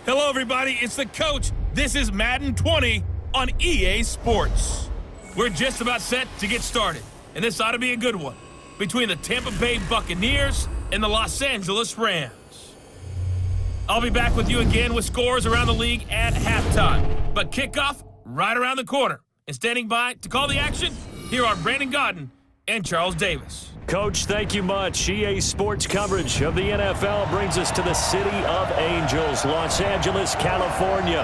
Hello, everybody. It's the coach. This is Madden 20 on EA Sports. We're just about set to get started, and this ought to be a good one between the Tampa Bay Buccaneers and the Los Angeles Rams. I'll be back with you again with scores around the league at halftime, but kickoff right around the corner. And standing by to call the action, here are Brandon Godden and Charles Davis. Coach, thank you much. EA Sports coverage of the NFL brings us to the City of Angels, Los Angeles, California.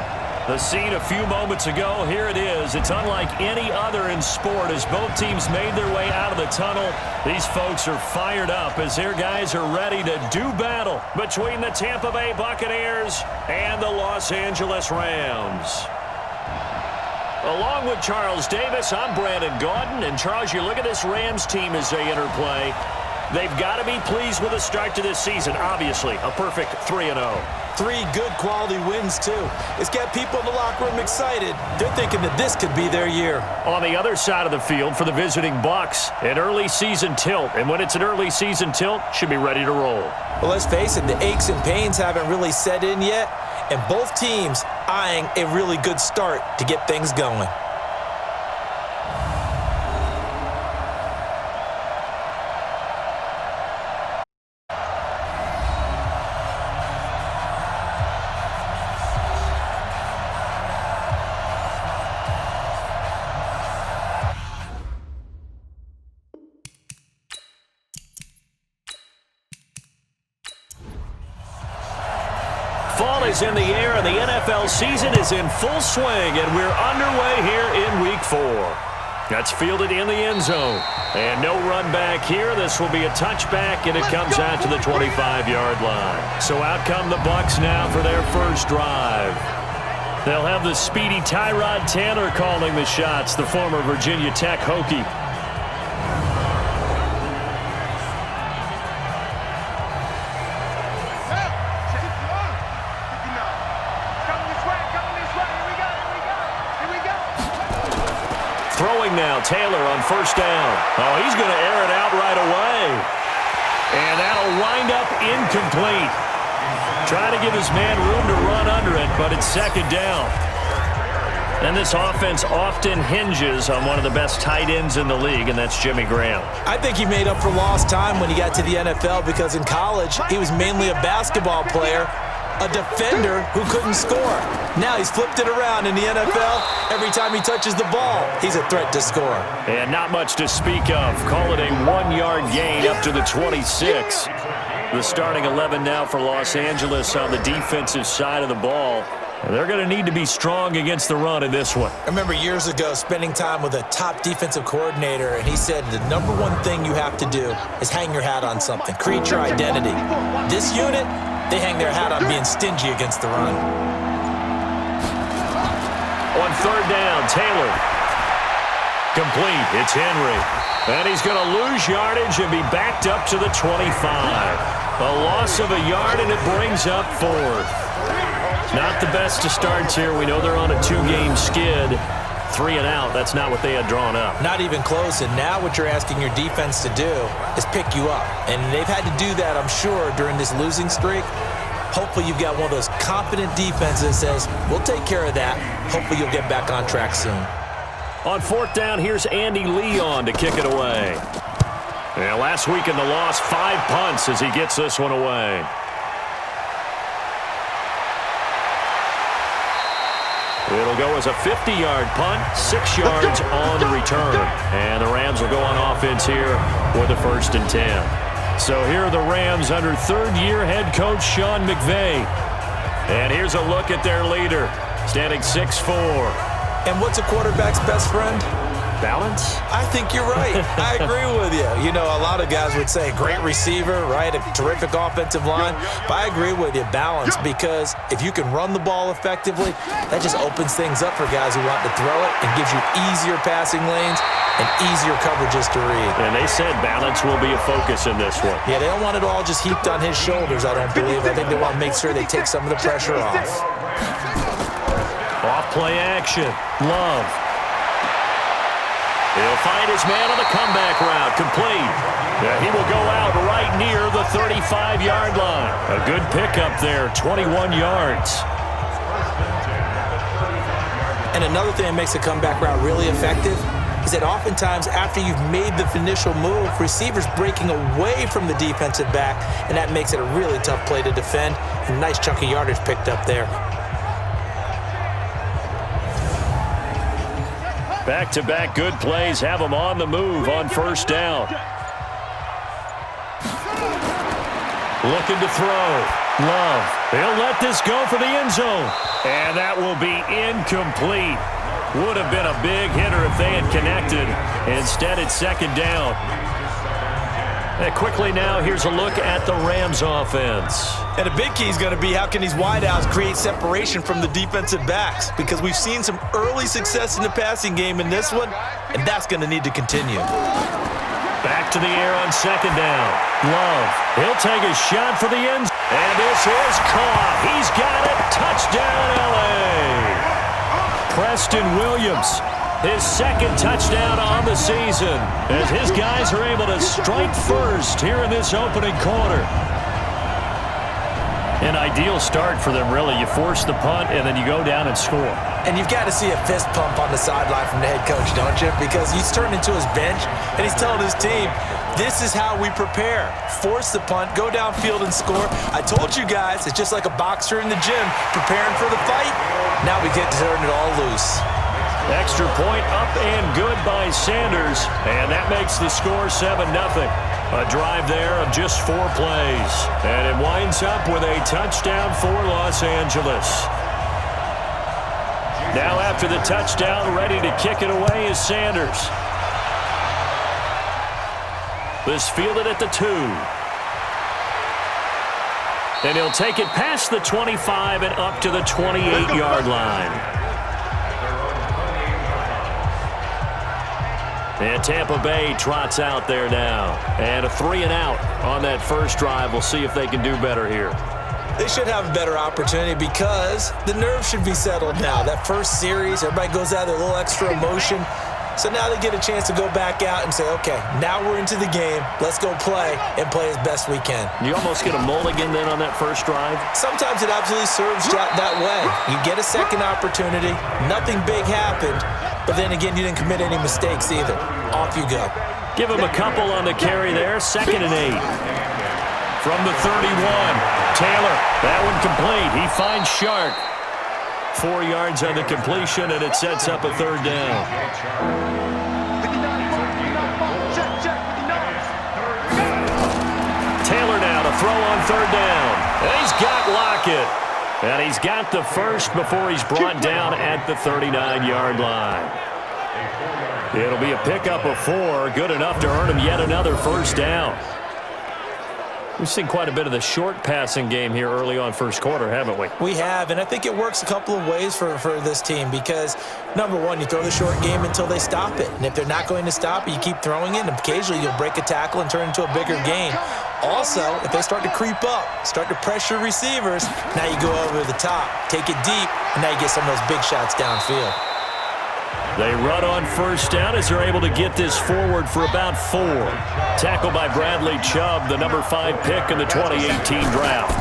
The scene a few moments ago, here it is. It's unlike any other in sport as both teams made their way out of the tunnel. These folks are fired up as their guys are ready to do battle between the Tampa Bay Buccaneers and the Los Angeles Rams. Along with Charles Davis, I'm Brandon Godden. And Charles, you look at this Rams team as they enter play. They've got to be pleased with the start to this season. Obviously, a perfect 3-0. 3 good quality wins, too. It's got people in the locker room excited. They're thinking that this could be their year. On the other side of the field for the visiting Bucs, an early season tilt. And when it's an early season tilt, should be ready to roll. Well, let's face it, the aches and pains haven't really set in yet. And both teams eyeing a really good start to get things going. Fall is in the air, and the NFL season is in full swing, and we're underway here in Week 4. That's fielded in the end zone. And no run back here. This will be a touchback, and it comes out to the 25-yard line. So out come the Bucs now for their first drive. They'll have the speedy Tyrod Taylor calling the shots, the former Virginia Tech Hokie. Throwing now, Taylor on first down. Oh, he's going to air it out right away. And that'll wind up incomplete. Trying to give his man room to run under it, but it's second down. And this offense often hinges on one of the best tight ends in the league, and that's Jimmy Graham. I think he made up for lost time when he got to the NFL because in college, he was mainly a basketball player, a defender who couldn't score. Now he's flipped it around in the NFL. Every time he touches the ball, he's a threat to score. And not much to speak of. Call it a 1-yard gain up to the 26. The starting 11 now for Los Angeles on the defensive side of the ball. They're going to need to be strong against the run in this one. I remember years ago spending time with a top defensive coordinator, and he said the number one thing you have to do is hang your hat on something. Create your identity. This unit, they hang their hat on being stingy against the run. On third down, Taylor. Complete. It's Henry. And he's going to lose yardage and be backed up to the 25. A loss of a yard, and it brings up fourth. Not the best of starts here. We know they're on a 2-game skid. 3 and out. That's not what they had drawn up. Not even close. And now what you're asking your defense to do is pick you up. And they've had to do that, I'm sure, during this losing streak. Hopefully you've got one of those confident defenses that says, we'll take care of that. Hopefully you'll get back on track soon. On fourth down, here's Andy Leon to kick it away. And last week in the loss, 5 punts as he gets this one away. It'll go as a 50-yard punt, 6 yards on the return. And the Rams will go on offense here with a 1st and 10. So here are the Rams under third-year head coach Sean McVay. And here's a look at their leader, standing 6'4". And what's a quarterback's best friend? Balance? I think you're right. I agree with you. You know, a lot of guys would say great receiver, right? A terrific offensive line. But I agree with you, balance, because if you can run the ball effectively, that just opens things up for guys who want to throw it and gives you easier passing lanes and easier coverages to read. And they said balance will be a focus in this one. Yeah, they don't want it all just heaped on his shoulders, I don't believe. I think they want to make sure they take some of the pressure off. Off play action. Love. He'll find his man on the comeback route. Complete. Yeah, he will go out right near the 35-yard line. A good pickup there, 21 yards. And another thing that makes a comeback route really effective is that oftentimes after you've made the initial move, receivers breaking away from the defensive back, and that makes it a really tough play to defend. A nice chunk of yardage picked up there. Back-to-back good plays have them on the move on first down. Looking to throw. Love. He'll let this go for the end zone. And that will be incomplete. Would have been a big hitter if they had connected. Instead, it's second down. And quickly now, here's a look at the Rams offense. And a big key is going to be how can these wideouts create separation from the defensive backs, because we've seen some early success in the passing game in this one, and that's going to need to continue. Back to the air on second down. Love. He'll take a shot for the end. And this is caught. He's got it. Touchdown, L.A. Preston Williams, his second touchdown on the season, as his guys are able to strike first here in this opening quarter. An ideal start for them, really. You force the punt, and then you go down and score. And you've got to see a fist pump on the sideline from the head coach, don't you? Because he's turned into his bench, and he's telling his team, this is how we prepare. Force the punt, go downfield and score. I told you guys, it's just like a boxer in the gym preparing for the fight. Now we get to turn it all loose. Extra point up and good by Sanders, and that makes the score 7-0. A drive there of just 4 plays, and it winds up with a touchdown for Los Angeles. Now after the touchdown, ready to kick it away is Sanders. This fielded at the 2. And he'll take it past the 25 and up to the 28-yard line. And Tampa Bay trots out there now. And a 3-and-out on that first drive. We'll see if they can do better here. They should have a better opportunity because the nerves should be settled now. That first series, everybody goes out with a little extra emotion. So now they get a chance to go back out and say, okay, now we're into the game. Let's go play and play as best we can. You almost get a mulligan then on that first drive? Sometimes it absolutely serves that way. You get a second opportunity. Nothing big happened. But then again, you didn't commit any mistakes either. Off you go. Give him a couple on the carry there. 2nd and 8. From the 31, Taylor. That one complete. He finds Shark. 4 yards on the completion, and it sets up a 3rd down. Taylor now to throw on 3rd down. And he's got Lockett. And he's got the first before he's brought down at the 39-yard line. It'll be a pickup of 4, good enough to earn him yet another first down. We've seen quite a bit of the short passing game here early on first quarter, haven't we? We have, and I think it works a couple of ways for this team because, number one, you throw the short game until they stop it. And if they're not going to stop it, you keep throwing it, and occasionally you'll break a tackle and turn it into a bigger gain. Also, if they start to creep up, start to pressure receivers, now you go over the top, take it deep, and now you get some of those big shots downfield. They run on first down as they're able to get this forward for about 4. Tackled by Bradley Chubb, the number 5 pick in the 2018 draft.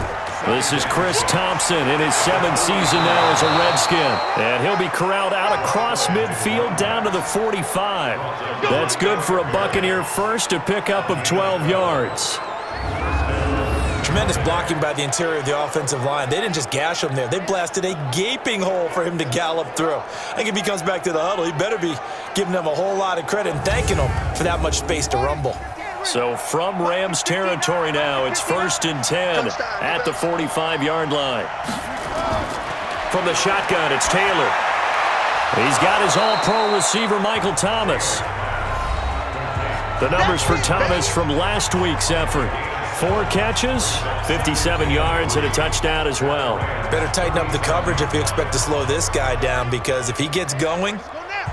This is Chris Thompson in his 7th season now as a Redskin. And he'll be corralled out across midfield down to the 45. That's good for a Buccaneer first, a pickup of 12 yards. Tremendous blocking by the interior of the offensive line. They didn't just gash him there. They blasted a gaping hole for him to gallop through. I think if he comes back to the huddle, he better be giving them a whole lot of credit and thanking them for that much space to rumble. So from Rams territory now, it's 1st and 10 at the 45-yard line. From the shotgun, it's Taylor. He's got his all-pro receiver, Michael Thomas. The numbers for Thomas from last week's effort. 4 catches, 57 yards, and a touchdown as well. Better tighten up the coverage if you expect to slow this guy down, because if he gets going,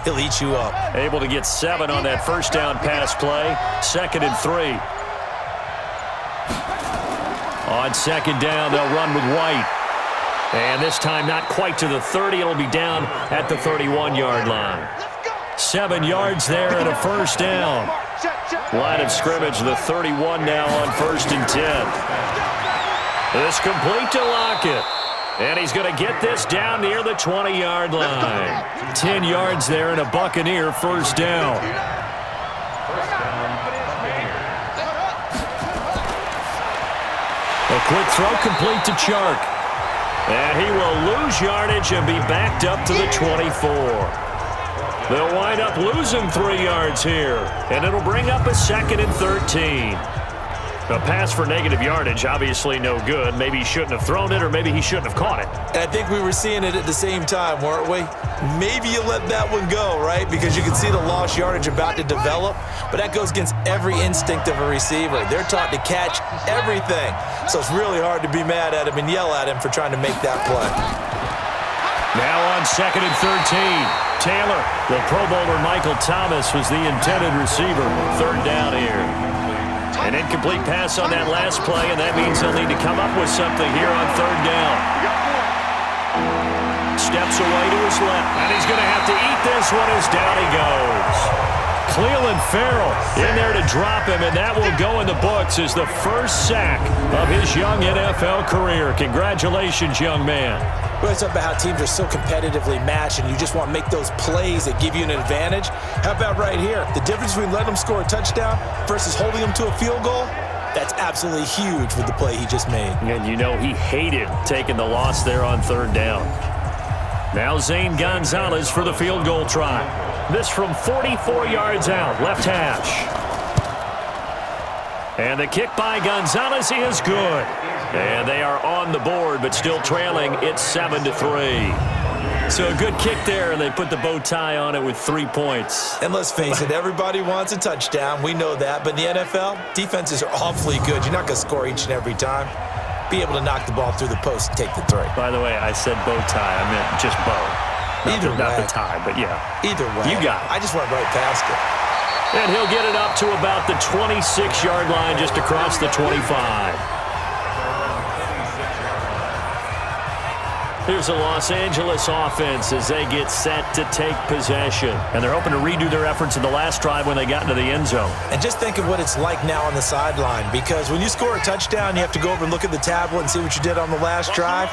he'll eat you up. Able to get 7 on that first down pass play. 2nd and 3. On 2nd down, they'll run with White. And this time not quite to the 30. It'll be down at the 31-yard line. 7 yards there and a first down. Line of scrimmage, the 31 now on 1st and 10. This complete to Lockett. And he's going to get this down near the 20-yard line. 10 yards there and a Buccaneer first down. A quick throw complete to Chark. And he will lose yardage and be backed up to the 24. They'll wind up losing 3 yards here. And it'll bring up a 2nd and 13. A pass for negative yardage, obviously no good. Maybe he shouldn't have thrown it, or maybe he shouldn't have caught it. And I think we were seeing it at the same time, weren't we? Maybe you let that one go, right? Because you can see the lost yardage about to develop. But that goes against every instinct of a receiver. They're taught to catch everything. So it's really hard to be mad at him and yell at him for trying to make that play. Now on 2nd and 13. Taylor, the Pro Bowler Michael Thomas was the intended receiver. 3rd down here. An incomplete pass on that last play, and that means they'll need to come up with something here on 3rd down. Steps away to his left, and he's going to have to eat this one as down he goes. Cleveland Farrell in there to drop him, and that will go in the books as the first sack of his young NFL career. Congratulations, young man. We're talking about how teams are so competitively matched and you just want to make those plays that give you an advantage. How about right here? The difference between letting them score a touchdown versus holding them to a field goal, that's absolutely huge with the play he just made. And you know he hated taking the loss there on 3rd down. Now Zane Gonzalez for the field goal try. This from 44 yards out, left hash. And the kick by Gonzalez is good. And they are on the board, but still trailing. It's 7-3. So a good kick there, and they put the bow tie on it with 3 points. And let's face it, everybody wants a touchdown. We know that. But in the NFL, defenses are awfully good. You're not going to score each and every time. Be able to knock the ball through the post and take the 3. By the way, I said bow tie. I meant just bow. Not the tie, but yeah. Either way. You got it. I just went right past it. And he'll get it up to about the 26-yard line, just across the 25. Here's the Los Angeles offense as they get set to take possession. And they're hoping to redo their efforts in the last drive when they got into the end zone. And just think of what it's like now on the sideline, because when you score a touchdown, you have to go over and look at the tablet and see what you did on the last drive.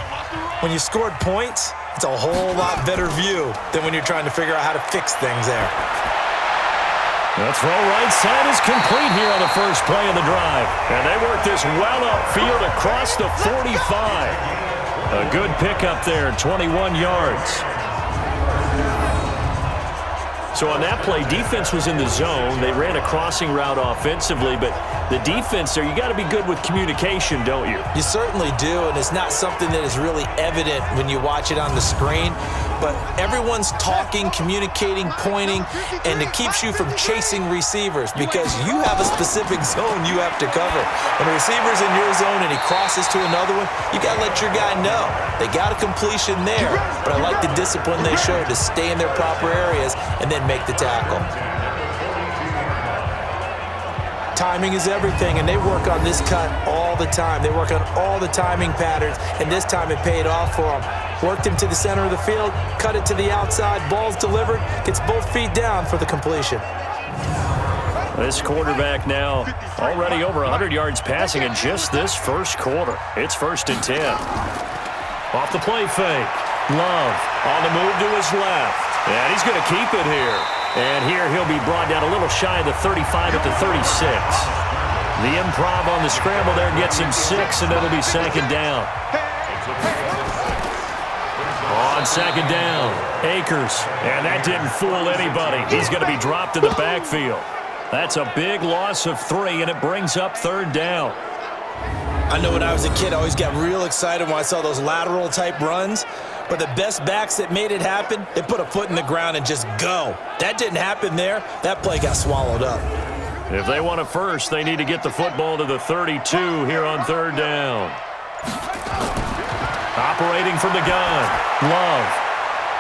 When you scored points, it's a whole lot better view than when you're trying to figure out how to fix things there. The throw right side is complete here on the first play of the drive. And they work this well upfield across the 45. A good pickup there, 21 yards. So on that play, defense was in the zone. They ran a crossing route offensively, but the defense there, you got to be good with communication, don't you? You certainly do, and it's not something that is really evident when you watch it on the screen. But everyone's talking, communicating, pointing, and it keeps you from chasing receivers because you have a specific zone you have to cover. When a receiver's in your zone and he crosses to another one, you got to let your guy know. They got a completion there, but I like the discipline they showed to stay in their proper areas and then make the tackle. Timing is everything, and they work on this cut all the time. They work on all the timing patterns, and this time it paid off for them. Worked him to the center of the field, cut it to the outside, ball's delivered, gets both feet down for the completion. This quarterback now already over 100 yards passing in just this first quarter. It's 1st and 10. Off the play fake. Love on the move to his left. And he's going to keep it here. And here he'll be brought down a little shy of the 35 at the 36. The improv on the scramble there gets him 6, and it'll be 2nd down. On 2nd down, Akers. And that didn't fool anybody. He's going to be dropped in the backfield. That's a big loss of 3, and it brings up 3rd down. I know when I was a kid, I always got real excited when I saw those lateral-type runs. But the best backs that made it happen, they put a foot in the ground and just go. That didn't happen there. That play got swallowed up. If they want a first, they need to get the football to the 32 here on 3rd down. Operating from the gun, Love.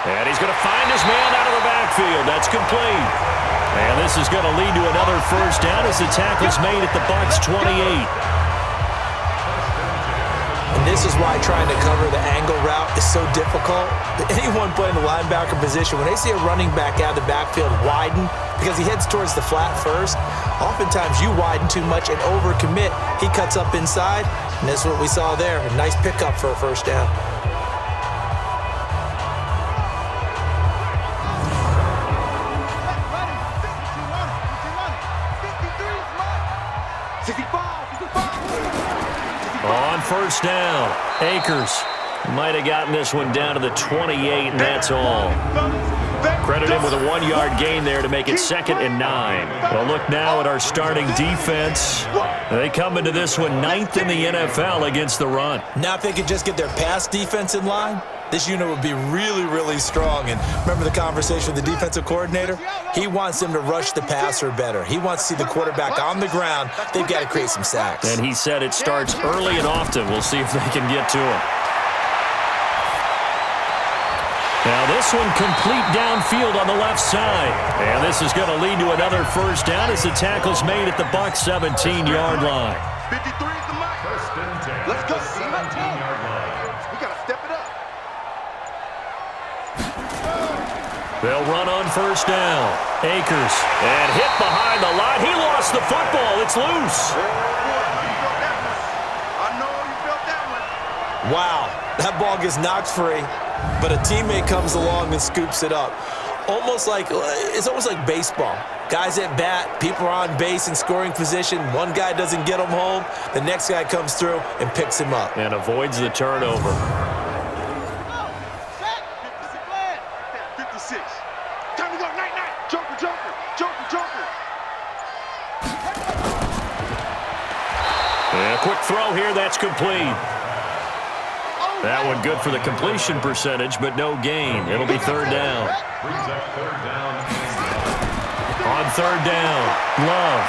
And he's going to find his man out of the backfield. That's complete. And this is going to lead to another first down as the tackle's made at the Bucs 28. And this is why trying to cover the angle route is so difficult. Anyone playing the linebacker position, when they see a running back out of the backfield widen, because he heads towards the flat first, oftentimes you widen too much and overcommit. He cuts up inside, and that's what we saw there. A nice pickup for a first down. first down. Akers might have gotten this one down to the 28, and that's all. Credit him with a 1-yard gain there to make it 2nd and 9. Well, look now at our starting defense. They come into this one 9th in the NFL against the run. Now if they could just get their pass defense in line, this unit would be really, really strong. And remember the conversation with the defensive coordinator? He wants them to rush the passer better. He wants to see the quarterback on the ground. They've got to create some sacks. And he said it starts early and often. We'll see if they can get to him. Now this one complete downfield on the left side. And this is going to lead to another first down as the tackle's made at the Bucs 17-yard line. 53 is the mark. First and 10. Let's go. 17-yard line. We got to step it up. They'll run on first down. Akers. And hit behind the line. He lost the football. It's loose. I know you felt that one. Wow, that ball gets knocked free, but a teammate comes along and scoops it up. It's almost like baseball. Guys at bat, people are on base in scoring position. One guy doesn't get him home. The next guy comes through and picks him up. And avoids the turnover. 56. Time to go. Night. Joker. And a quick throw here. That's complete. That one good for the completion percentage, but no gain. It'll be third down. On third down, Love.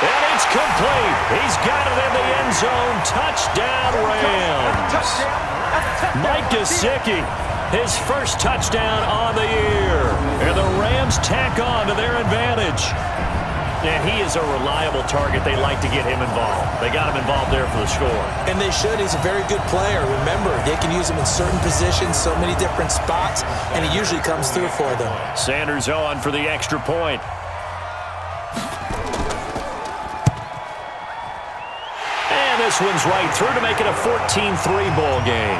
And it's complete. He's got it in the end zone. Touchdown, Rams. Mike Gesicki, his first touchdown on the year. And the Rams tack on to their advantage. And he is a reliable target. They like to get him involved. They got him involved there for the score. And they should. He's a very good player. Remember, they can use him in certain positions, so many different spots, and he usually comes through for them. Sanders on for the extra point. And this one's right through to make it a 14-3 ball game.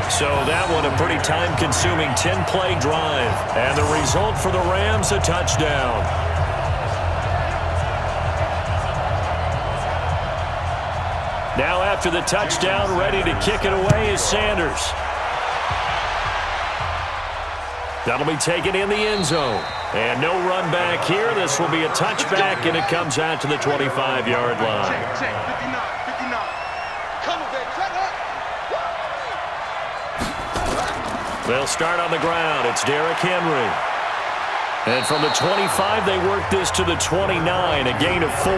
So that one a pretty time-consuming 10-play drive. And the result for the Rams, a touchdown. Now after the touchdown, ready to kick it away is Sanders. That'll be taken in the end zone. And no run back here. This will be a touchback, and it comes out to the 25-yard line. Check. 59. Come on, baby. Check up. They'll start on the ground. It's Derrick Henry. And from the 25, they work this to the 29, a gain of 4.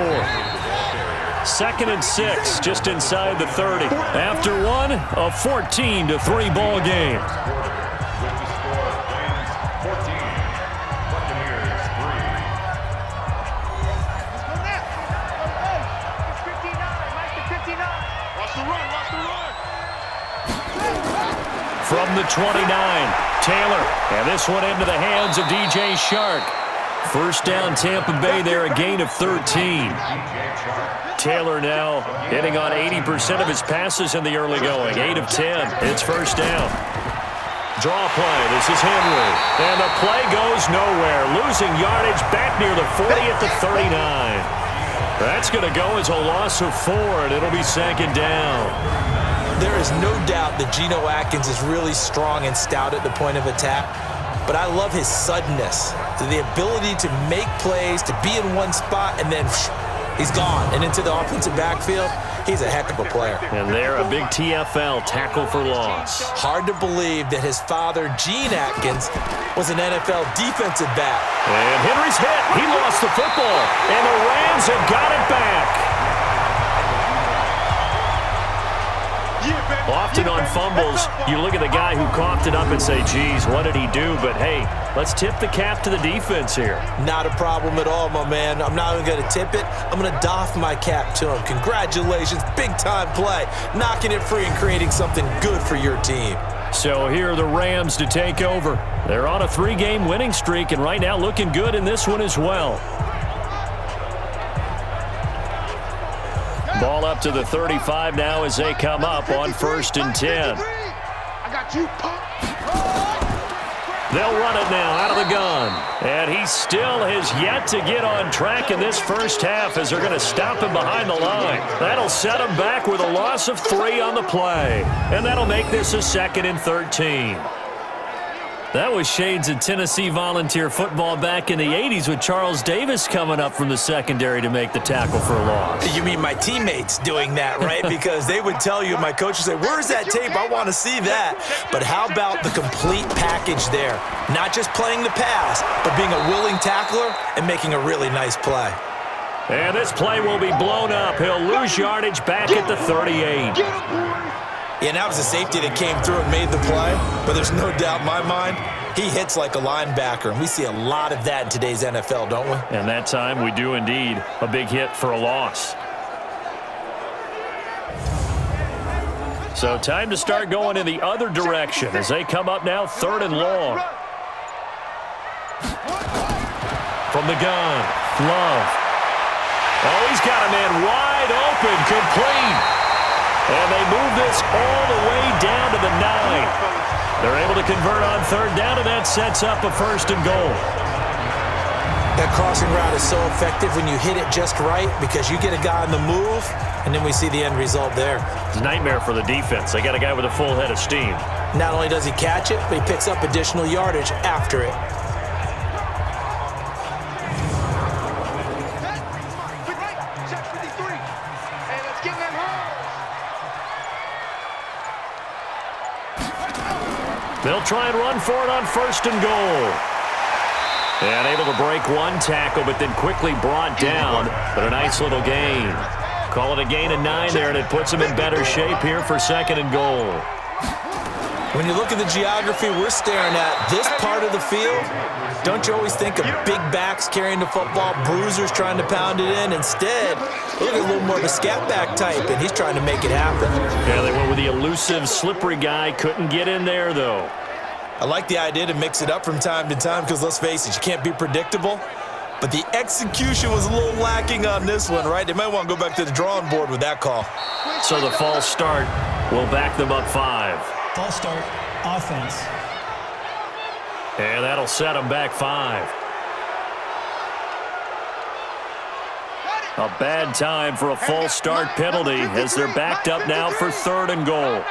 2nd and 6, just inside the 30. After one, a 14-3 ball game. From the 29, Taylor. And this one into the hands of DJ Shark. First down, Tampa Bay there, a gain of 13. Taylor now hitting on 80% of his passes in the early going. 8 of 10. It's first down. Draw play. This is Henry. And the play goes nowhere. Losing yardage back near the 40 at the 39. That's going to go as a loss of 4, and it'll be 2nd down. There is no doubt that Geno Atkins is really strong and stout at the point of attack, but I love his suddenness, the ability to make plays, to be in one spot, and then he's gone and into the offensive backfield. He's a heck of a player. And there, a big TFL, tackle for loss. Hard to believe that his father, Gene Atkins, was an NFL defensive back. And Henry's hit. He lost the football, and the Rams have got it back. Often on fumbles, you look at the guy who coughed it up and say, geez, what did he do? But, hey, let's tip the cap to the defense here. Not a problem at all, my man. I'm not even going to tip it. I'm going to doff my cap to him. Congratulations. Big-time play. Knocking it free and creating something good for your team. So here are the Rams to take over. They're on a 3-game winning streak, and right now looking good in this one as well. Ball up to the 35 now as they come up on 1st and 10. They'll run it now out of the gun. And he still has yet to get on track in this first half as they're going to stop him behind the line. That'll set him back with a loss of 3 on the play. And that'll make this a 2nd and 13. That was shades of Tennessee Volunteer football back in the 80s with Charles Davis coming up from the secondary to make the tackle for a loss. You mean my teammates doing that, right? Because they would tell you, my coach would say, where's that tape? I want to see that. But how about the complete package there? Not just playing the pass, but being a willing tackler and making a really nice play. And this play will be blown up. He'll lose yardage back at the 38. Yeah, and that was a safety that came through and made the play, but there's no doubt in my mind, he hits like a linebacker, and we see a lot of that in today's NFL, don't we? And that time we do indeed. A big hit for a loss. So time to start going in the other direction as they come up now 3rd and long. From the gun, Love. Oh, he's got a man wide open, complete. And they move this all the way down to the 9. They're able to convert on 3rd down, and that sets up a 1st and goal. That crossing route is so effective when you hit it just right because you get a guy on the move, and then we see the end result there. It's a nightmare for the defense. They got a guy with a full head of steam. Not only does he catch it, but he picks up additional yardage after it. They'll try and run for it on 1st and goal. And able to break one tackle, but then quickly brought down. But a nice little gain. Call it a gain of 9 there, and it puts them in better shape here for 2nd and goal. When you look at the geography we're staring at, this part of the field, don't you always think of big backs carrying the football, bruisers trying to pound it in? Instead, look at a little more of a scat back type, and he's trying to make it happen. Yeah, they went with the elusive, slippery guy. Couldn't get in there, though. I like the idea to mix it up from time to time because, let's face it, you can't be predictable. But the execution was a little lacking on this one, right? They might want to go back to the drawing board with that call. So the false start will back them up 5. False start, offense. And that'll set them back 5. A bad time for a false start penalty as they're backed up now for 3rd and goal.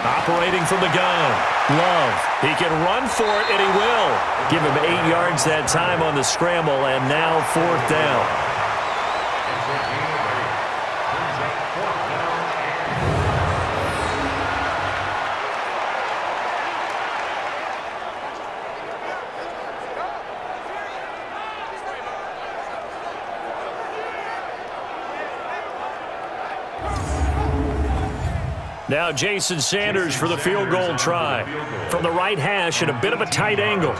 Operating from the gun, Love. He can run for it, and he will. Give him 8 yards that time on the scramble, and now 4th down. Now Jason Sanders for the field goal try. From the right hash at a bit of a tight angle.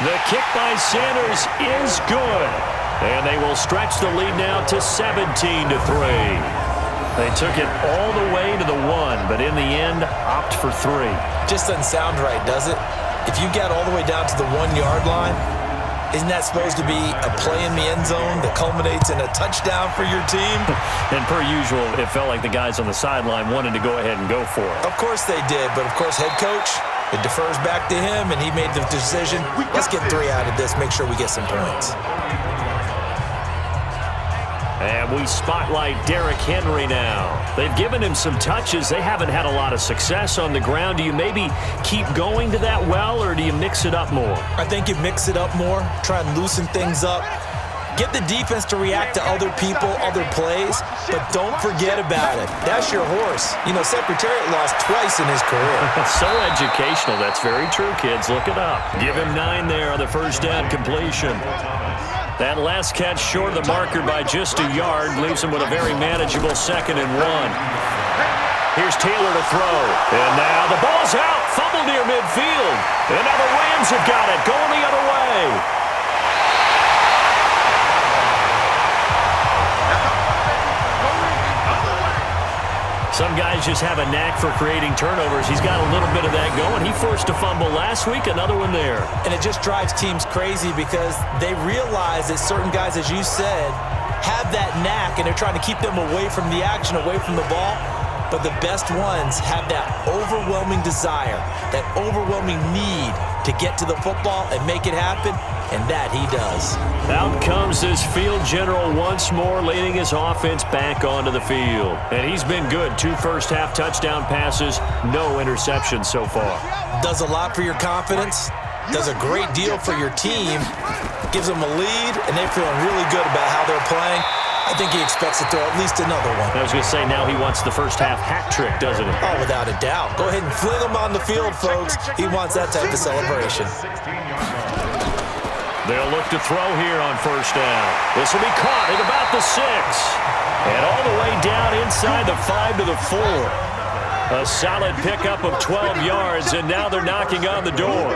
The kick by Sanders is good. And they will stretch the lead now to 17-3. They took it all the way to the 1, but in the end, opt for 3. Just doesn't sound right, does it? If you get all the way down to the 1-yard line, isn't that supposed to be a play in the end zone that culminates in a touchdown for your team? And per usual, it felt like the guys on the sideline wanted to go ahead and go for it. Of course they did, but of course head coach, it defers back to him, and he made the decision, let's get 3 out of this, make sure we get some points. And we spotlight Derrick Henry now. They've given him some touches. They haven't had a lot of success on the ground. Do you maybe keep going to that well, or do you mix it up more? I think you mix it up more, try and loosen things up. Get the defense to react to other people, other plays, but don't forget about it. That's your horse. You know, Secretariat lost twice in his career. So educational. That's very true, kids. Look it up. Give him 9 there on the first down completion. That last catch short of the marker by just a yard leaves him with a very manageable 2nd and 1. Here's Taylor to throw. And now the ball's out. Fumble near midfield. And now the Rams have got it. Going the other way. Some guys just have a knack for creating turnovers. He's got a little bit of that going. He forced a fumble last week, another one there. And it just drives teams crazy because they realize that certain guys, as you said, have that knack, and they're trying to keep them away from the action, away from the ball. but the best ones have that overwhelming desire, that overwhelming need to get to the football and make it happen, and that he does. Out comes this field general once more, leading his offense back onto the field. And he's been good. 2 first-half touchdown passes, no interceptions so far. Does a lot for your confidence, does a great deal for your team, gives them a lead, and they're feeling really good about how they're playing. I think he expects to throw at least another one. I was going to say, now he wants the first-half hat trick, doesn't he? Oh, without a doubt. Go ahead and fling him on the field, folks. He wants that type of celebration. They'll look to throw here on first down. This will be caught at about the 6. And all the way down inside the 5 to the 4. A solid pickup of 12 yards, and now they're knocking on the door.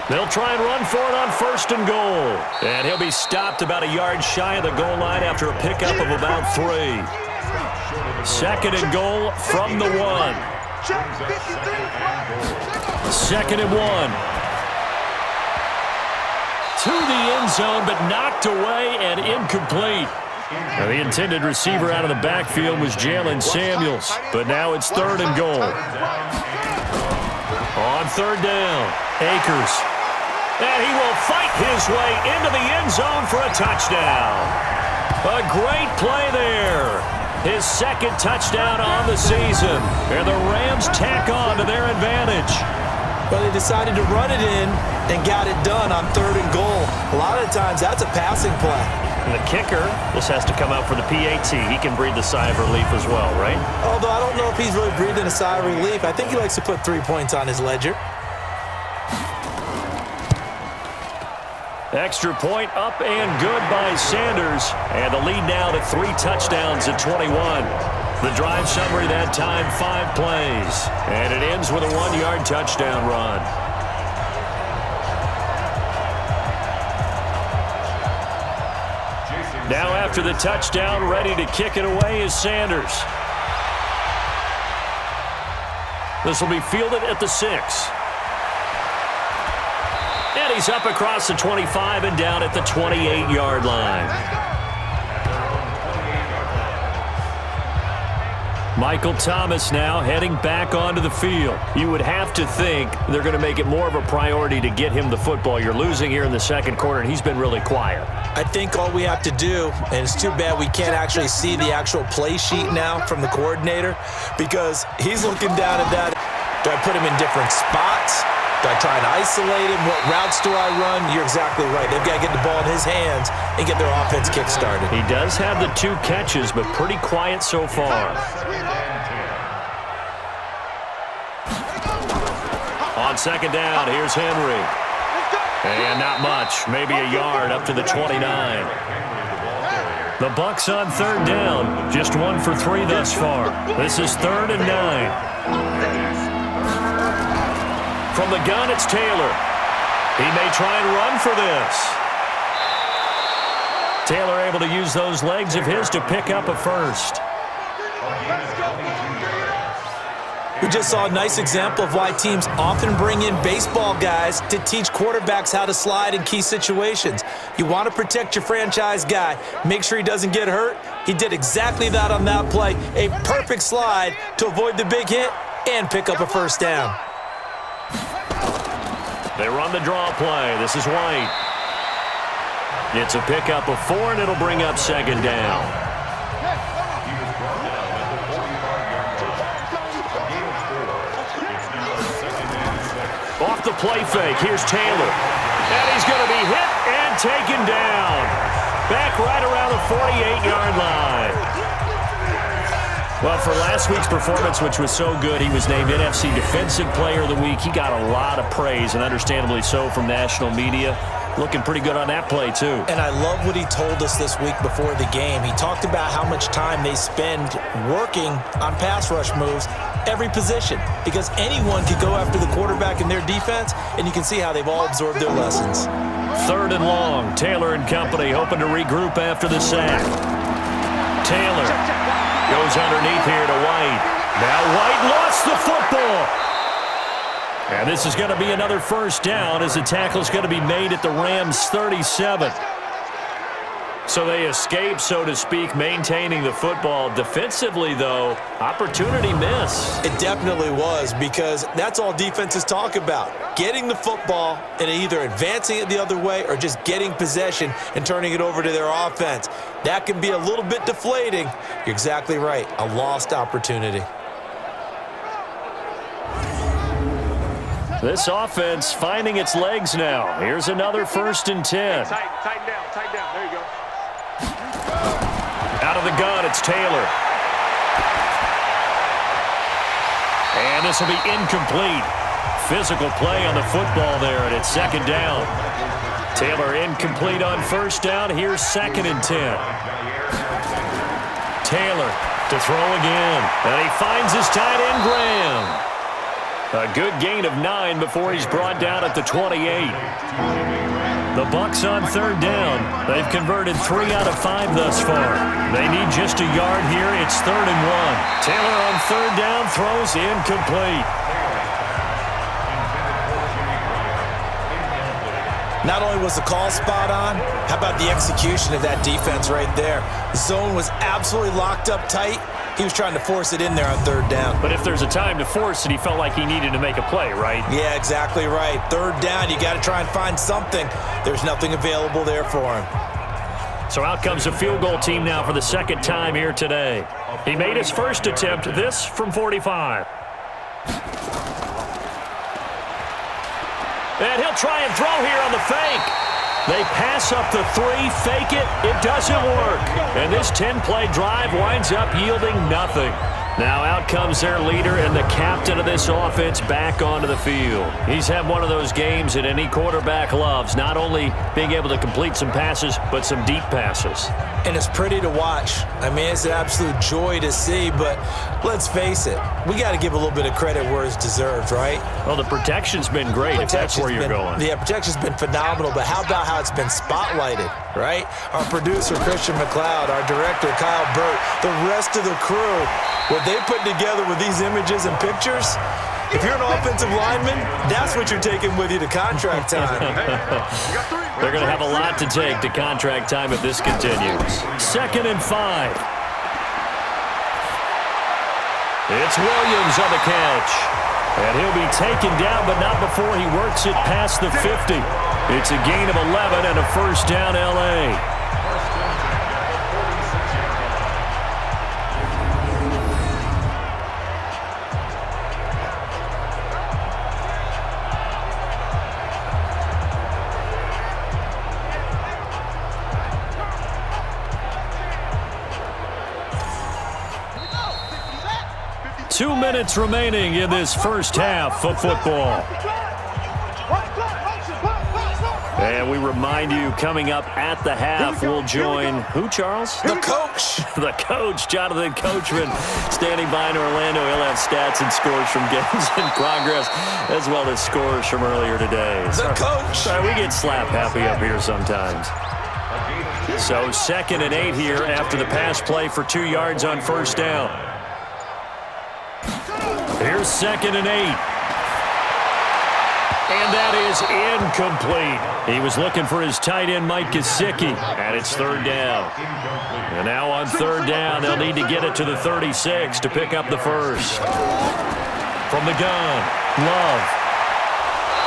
They'll try and run for it on first and goal. And he'll be stopped about a yard shy of the goal line after a pickup of about 3. Second and goal from the 1. Second and 1. To the end zone, but knocked away and incomplete. Now, the intended receiver out of the backfield was Jalen Samuels, but now it's third and goal. On third down, Akers. And he will fight his way into the end zone for a touchdown. A great play there. His second touchdown on the season. And the Rams tack on to their advantage. Well, they decided to run it in and got it done on third and goal. A lot of times, that's a passing play. And the kicker, this has to come out for the PAT. He can breathe the sigh of relief as well, right? Although I don't know if he's really breathing a sigh of relief. I think he likes to put 3 points on his ledger. Extra point up and good by Sanders. And the lead now to 3 touchdowns at 21. The drive summary that time, 5 plays. And it ends with a 1-yard touchdown run. Now after the touchdown, ready to kick it away is Sanders. This will be fielded at the 6. And he's up across the 25 and down at the 28-yard line. Michael Thomas now heading back onto the field. You would have to think they're going to make it more of a priority to get him the football. You're losing here in the second quarter, and he's been really quiet. I think all we have to do, and it's too bad we can't actually see the actual play sheet now from the coordinator, because he's looking down at that. Do I put him in different spots? Do I try and isolate him? What routes do I run? You're exactly right. They've got to get the ball in his hands and get their offense kick-started. He does have the 2 catches, but pretty quiet so far. On second down, here's Henry. And not much, maybe a yard up to the 29. The Bucs on third down, just 1 for 3 thus far. This is 3rd and 9. From the gun, it's Taylor. He may try and run for this. Taylor able to use those legs of his to pick up a first. We just saw a nice example of why teams often bring in baseball guys to teach quarterbacks how to slide in key situations. You want to protect your franchise guy. Make sure he doesn't get hurt. He did exactly that on that play. A perfect slide to avoid the big hit and pick up a first down. They run the draw play. This is White. It's a pickup of 4, and it'll bring up second down. Off the play fake, here's Taylor. And he's going to be hit and taken down. Back right around the 48-yard line. Well, for last week's performance, which was so good, he was named NFC Defensive Player of the Week. He got a lot of praise, and understandably so, from national media. Looking pretty good on that play, too. And I love what he told us this week before the game. He talked about how much time they spend working on pass rush moves, every position, because anyone could go after the quarterback in their defense, and you can see how they've all absorbed their lessons. 3rd and long. Taylor and company hoping to regroup after the sack. Taylor goes underneath here to White. Now White lost the football. And this is going to be another first down as the tackle's going to be made at the Rams' 37. So they escape, so to speak, maintaining the football. Defensively, though, opportunity miss. It definitely was, because that's all defenses talk about. Getting the football and either advancing it the other way or just getting possession and turning it over to their offense. That can be a little bit deflating. You're exactly right. A lost opportunity. This offense finding its legs now. Here's another 1st and 10. Tighten down. There you go. Out of the gun, it's Taylor. And this will be incomplete. Physical play on the football there, and it's 2nd down. Taylor incomplete on 1st down. Here's 2nd and 10. Taylor to throw again. And he finds his tight end, Graham. A good gain of 9 before he's brought down at the 28. The Bucs on 3rd down. They've converted 3 out of 5 thus far. They need just a yard here. It's 3rd and 1. Taylor on 3rd down throws incomplete. Not only was the call spot on, how about the execution of that defense right there? The zone was absolutely locked up tight. He was trying to force it in there on 3rd down. But if there's a time to force it, he felt like he needed to make a play, right? Yeah, exactly right. 3rd down, you got to try and find something. There's nothing available there for him. So out comes a field goal team now for the 2nd time here today. He made his first attempt, this from 45. And he'll try and throw here on the fake. They pass up the 3, fake it. It doesn't work. And this 10-play drive winds up yielding nothing. Now out comes their leader and the captain of this offense back onto the field. He's had one of those games that any quarterback loves, not only being able to complete some passes, but some deep passes. And it's pretty to watch. I mean, it's an absolute joy to see, but let's face it, we got to give a little bit of credit where it's deserved, right? Well, the protection's been great, if that's where you're going. Yeah, protection's been phenomenal, but how about how it's been spotlighted, right? Our producer, Christian McLeod, our director, Kyle Burt, the rest of the crew, what they put together with these images and pictures, if you're an offensive lineman, that's what you're taking with you to contract time. They're going to have a lot to take to contract time if this continues. 2nd and 5. It's Williams on the catch. And he'll be taken down, but not before he works it past the 50. It's a gain of 11 and a 1st down L.A. Two minutes remaining in this first half of football. And we remind you, coming up at the half, we'll join who, Charles? The coach. The coach, Jonathan Coachman, standing by in Orlando. He'll have stats and scores from games in progress, as well as scores from earlier today. The coach. Sorry, we get slap happy up here sometimes. So 2nd and 8 here after the pass play for 2 yards on 1st down. Here's 2nd and 8. And that is incomplete. He was looking for his tight end, Mike Gesicki, and it's 3rd down. And now on 3rd down, they'll need to get it to the 36 to pick up the first. From the gun, Love.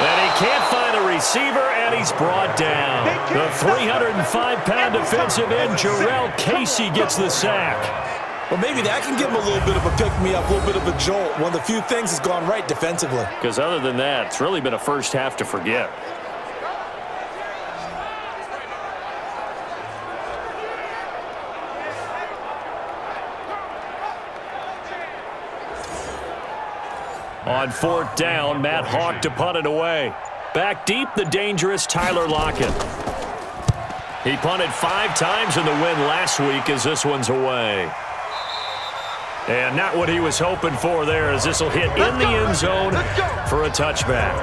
And he can't find a receiver, and he's brought down. The 305-pound defensive end, Jarrell Casey, gets the sack. Well, maybe that can give him a little bit of a pick-me-up, a little bit of a jolt. One of the few things that's gone right defensively. Because other than that, it's really been a first half to forget. On 4th down, Matt Hawk to punt it away. Back deep, the dangerous Tyler Lockett. He punted 5 times in the win last week as this one's away. And not what he was hoping for there, as this will hit in the end zone for a touchback.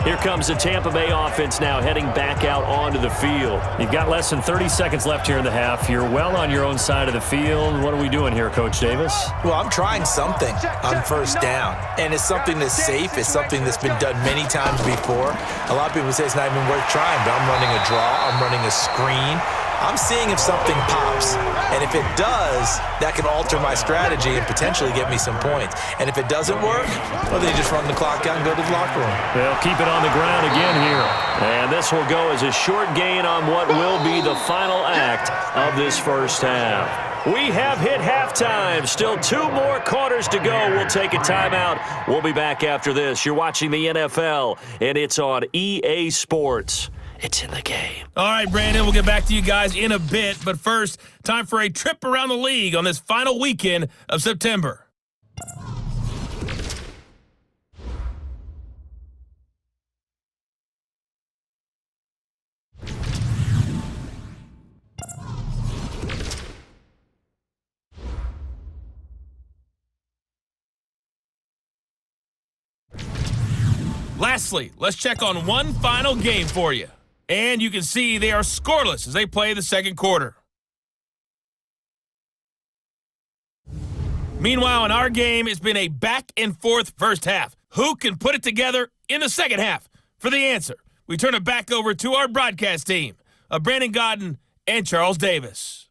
Here comes the Tampa Bay offense now heading back out onto the field. You've got less than 30 seconds left here in the half. You're well on your own side of the field. What are we doing here, Coach Davis? Well, I'm trying something on 1st down. And it's something that's safe. It's something that's been done many times before. A lot of people say it's not even worth trying, but I'm running a draw. I'm running a screen. I'm seeing if something pops. And if it does, that can alter my strategy and potentially get me some points. And if it doesn't work, well, then you just run the clock out and go to the locker room. They'll keep it on the ground again here. And this will go as a short gain on what will be the final act of this first half. We have hit halftime. Still 2 more quarters to go. We'll take a timeout. We'll be back after this. You're watching the NFL, and it's on EA Sports. It's in the game. All right, Brandon, we'll get back to you guys in a bit. But first, time for a trip around the league on this final weekend of September. Lastly, let's check on one final game for you. And you can see they are scoreless as they play the second quarter. Meanwhile, in our game, it's been a back-and-forth first half. Who can put it together in the second half? For the answer, we turn it back over to our broadcast team of Brandon Godden and Charles Davis.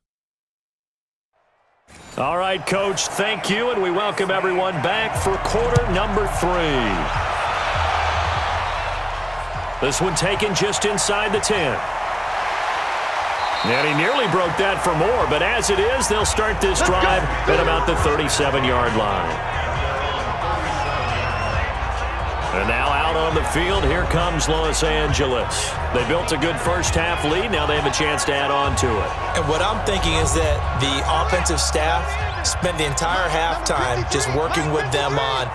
All right, Coach, thank you, and we welcome everyone back for quarter number 3. This one taken just inside the 10. And he nearly broke that for more, but as it is, they'll start this drive at about the 37-yard line. And now out on the field, here comes Los Angeles. They built a good first-half lead. Now they have a chance to add on to it. And what I'm thinking is that the offensive staff spent the entire halftime just working with them on,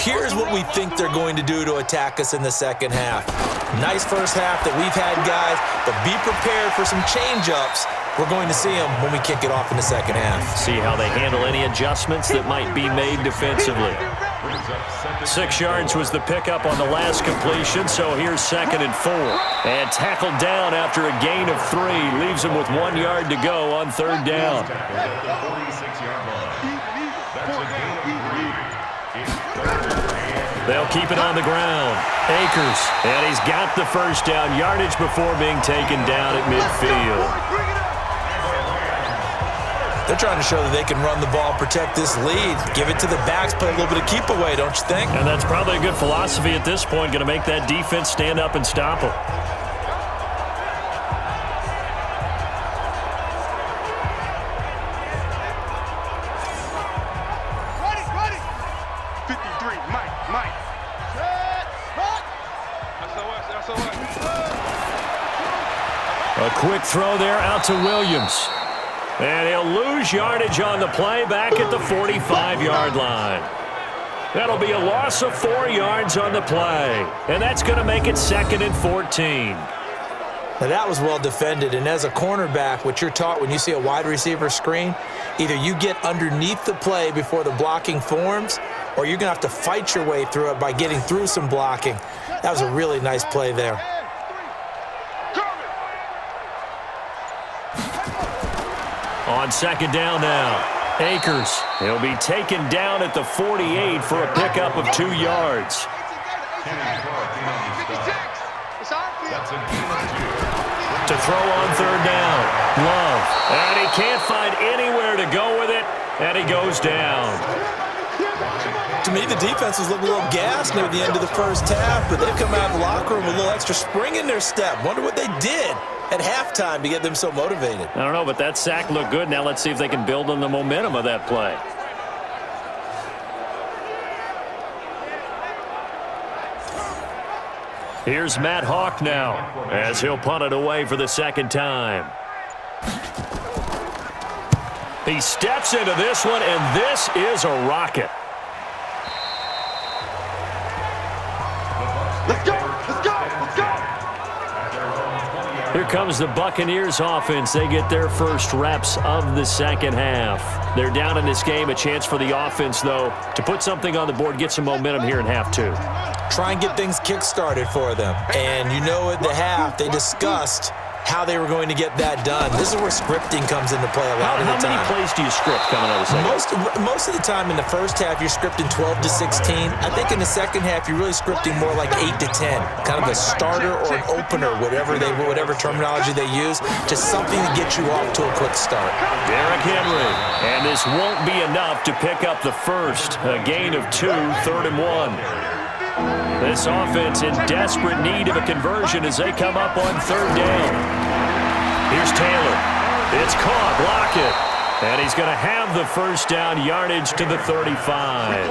here's what we think they're going to do to attack us in the second half. Nice first half that we've had, guys, but be prepared for some change-ups. We're going to see them when we kick it off in the second half. See how they handle any adjustments that might be made defensively. 6 yards was the pickup on the last completion, so here's 2nd and 4. And tackled down after a gain of 3. Leaves him with 1 yard to go on 3rd down. They'll keep it on the ground. Akers, and he's got the first down yardage before being taken down at midfield. They're trying to show that they can run the ball, protect this lead, give it to the backs, play a little bit of keep away, don't you think? And that's probably a good philosophy at this point, going to make that defense stand up and stop them. A quick throw there out to Williams. And he'll lose yardage on the play back at the 45-yard line. That'll be a loss of 4 yards on the play. And that's going to make it 2nd and 14. Now that was well defended, and as a cornerback, what you're taught when you see a wide receiver screen, either you get underneath the play before the blocking forms, or you're going to have to fight your way through it by getting through some blocking. That was a really nice play there. On 2nd down now, Akers. He'll be taken down at the 48 for a pickup of 2 yards. To throw on 3rd down, Love. And he can't find anywhere to go with it, and he goes down. To me, the defense was looking a little gassed near the end of the first half, but they've come out of the locker room with a little extra spring in their step. Wonder what they did at halftime to get them so motivated. I don't know, but that sack looked good. Now let's see if they can build on the momentum of that play. Here's Matt Hawk now as he'll punt it away for the 2nd time. He steps into this one, and this is a rocket. Let's go! Let's go! Let's go! Here comes the Buccaneers offense. They get their first reps of the second half. They're down in this game. A chance for the offense, though, to put something on the board, get some momentum here in half 2. Try and get things kick-started for them. And you know at the half, they discussed how they were going to get that done. This is where scripting comes into play a lot of the time. How many plays do you script coming out of the second? Most of the time in the first half, you're scripting 12 to 16. I think in the second half, you're really scripting more like 8 to 10. Kind of a starter or an opener, whatever terminology they use. Just something to get you off to a quick start. Derrick Henry. And this won't be enough to pick up the first. A gain of 2, 3rd and 1. This offense in desperate need of a conversion as they come up on 3rd down. Here's Taylor. It's caught. Block it. And he's going to have the first down, yardage to the 35.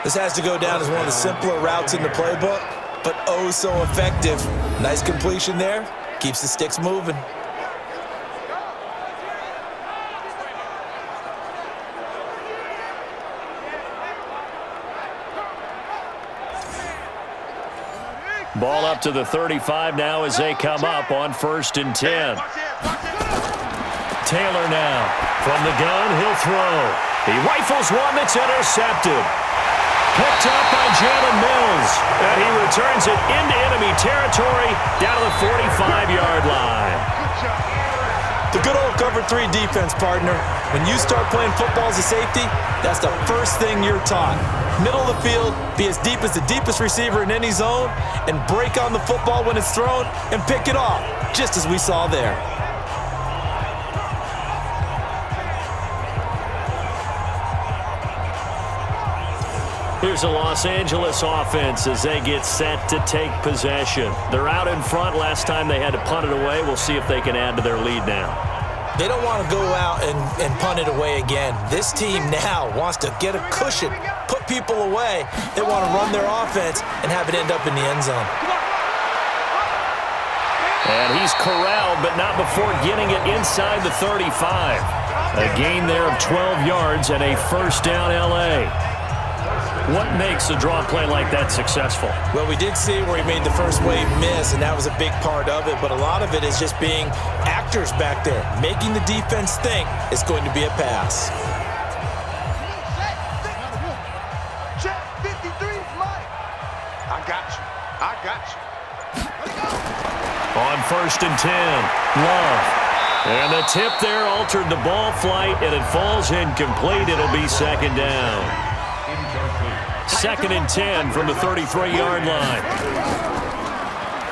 This has to go down as one of the simpler routes in the playbook, but oh so effective. Nice completion there. Keeps the sticks moving. Ball up to the 35 now as they come up on 1st and 10. Taylor now. From the gun, he'll throw. He rifles one that's intercepted. Picked up by Jalen Mills. And he returns it into enemy territory down to the 45-yard line. The good old cover 3 defense, partner. When you start playing football as a safety, that's the first thing you're taught. Middle of the field, be as deep as the deepest receiver in any zone, and break on the football when it's thrown and pick it off, just as we saw there. Here's a Los Angeles offense as they get set to take possession. They're out in front. Last time they had to punt it away. We'll see if they can add to their lead now. They don't want to go out and punt it away again. This team now wants to get a cushion, put people away. They want to run their offense and have it end up in the end zone. And he's corralled, but not before getting it inside the 35. A gain there of 12 yards and a first down L.A. What makes a draw play like that successful? Well, we did see where he made the first wave miss, and that was a big part of it. But a lot of it is just being actors back there, making the defense think it's going to be a pass. Check 53 is mine. I got you. On 1st and 10, Love. And the tip there altered the ball flight, and it falls incomplete. It'll be 2nd down. 2nd and 10 from the 33-yard line.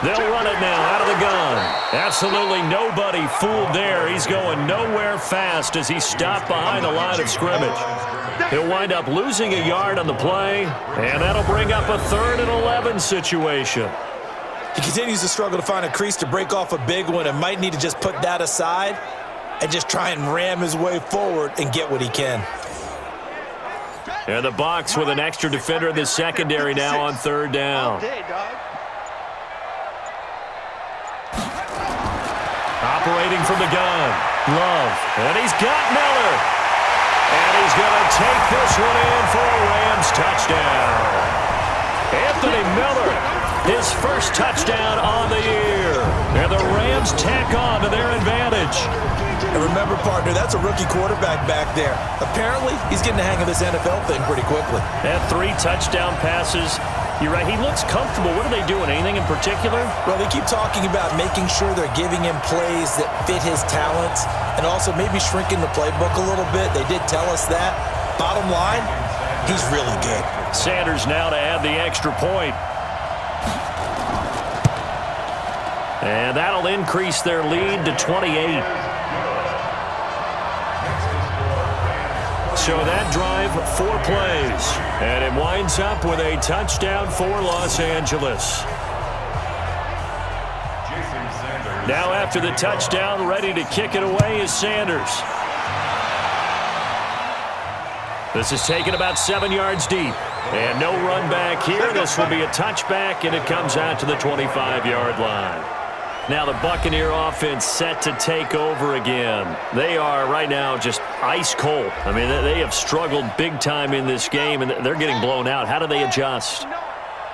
They'll run it now out of the gun. Absolutely nobody fooled there. He's going nowhere fast as he stopped behind the line of scrimmage. He'll wind up losing a yard on the play, and that'll bring up a 3rd and 11 situation. He continues to struggle to find a crease to break off a big one and might need to just put that aside and just try and ram his way forward and get what he can. And the Bucs with an extra defender in the secondary now on 3rd down. Operating from the gun, Love, and he's got Miller. And he's going to take this one in for a Rams touchdown. Anthony Miller, his first touchdown on the year. And the Rams tack on to their advantage. And remember, partner, that's a rookie quarterback back there. Apparently, he's getting the hang of this NFL thing pretty quickly. Had 3 touchdown passes. You're right, he looks comfortable. What are they doing? Anything in particular? Well, they keep talking about making sure they're giving him plays that fit his talents and also maybe shrinking the playbook a little bit. They did tell us that. Bottom line, he's really good. Sanders now to add the extra point. And that'll increase their lead to 28. So that drive, 4 plays. And it winds up with a touchdown for Los Angeles. Now after the touchdown, ready to kick it away is Sanders. This is taken about 7 yards deep. And no run back here. This will be a touchback, and it comes out to the 25-yard line. Now the Buccaneer offense set to take over again. They are right now just ice cold. I mean, they have struggled big time in this game, and they're getting blown out. How do they adjust?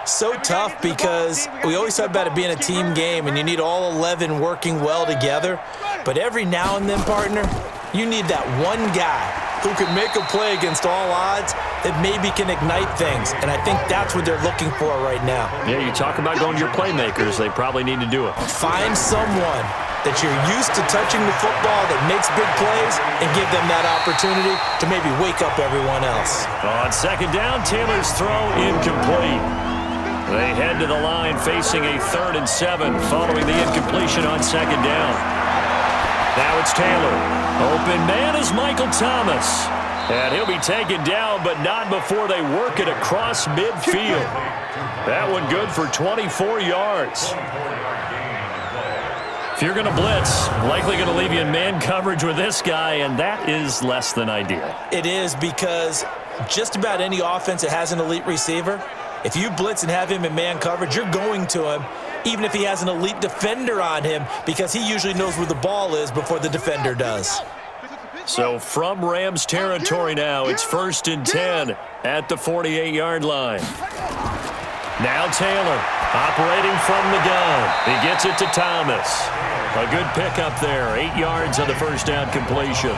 So tough because we always talk about it being a team game, and you need all 11 working well together. But every now and then, partner, you need that one guy who can make a play against all odds that maybe can ignite things. And I think that's what they're looking for right now. Yeah, you talk about going to your playmakers. They probably need to do it. Find someone that you're used to touching the football that makes big plays and give them that opportunity to maybe wake up everyone else. On second down, Taylor's throw incomplete. They head to the line facing a 3rd and 7 following the incompletion on second down. Now it's Taylor. Open man is Michael Thomas. And he'll be taken down, but not before they work it across midfield. That one good for 24 yards. If you're going to blitz, likely going to leave you in man coverage with this guy, and that is less than ideal. It is, because just about any offense that has an elite receiver, if you blitz and have him in man coverage, you're going to him, even if he has an elite defender on him, because he usually knows where the ball is before the defender does. So from Rams territory now, it's 1st and 10 at the 48-yard line. Now Taylor operating from the gun. He gets it to Thomas. A good pickup there, 8 yards on the first down completion.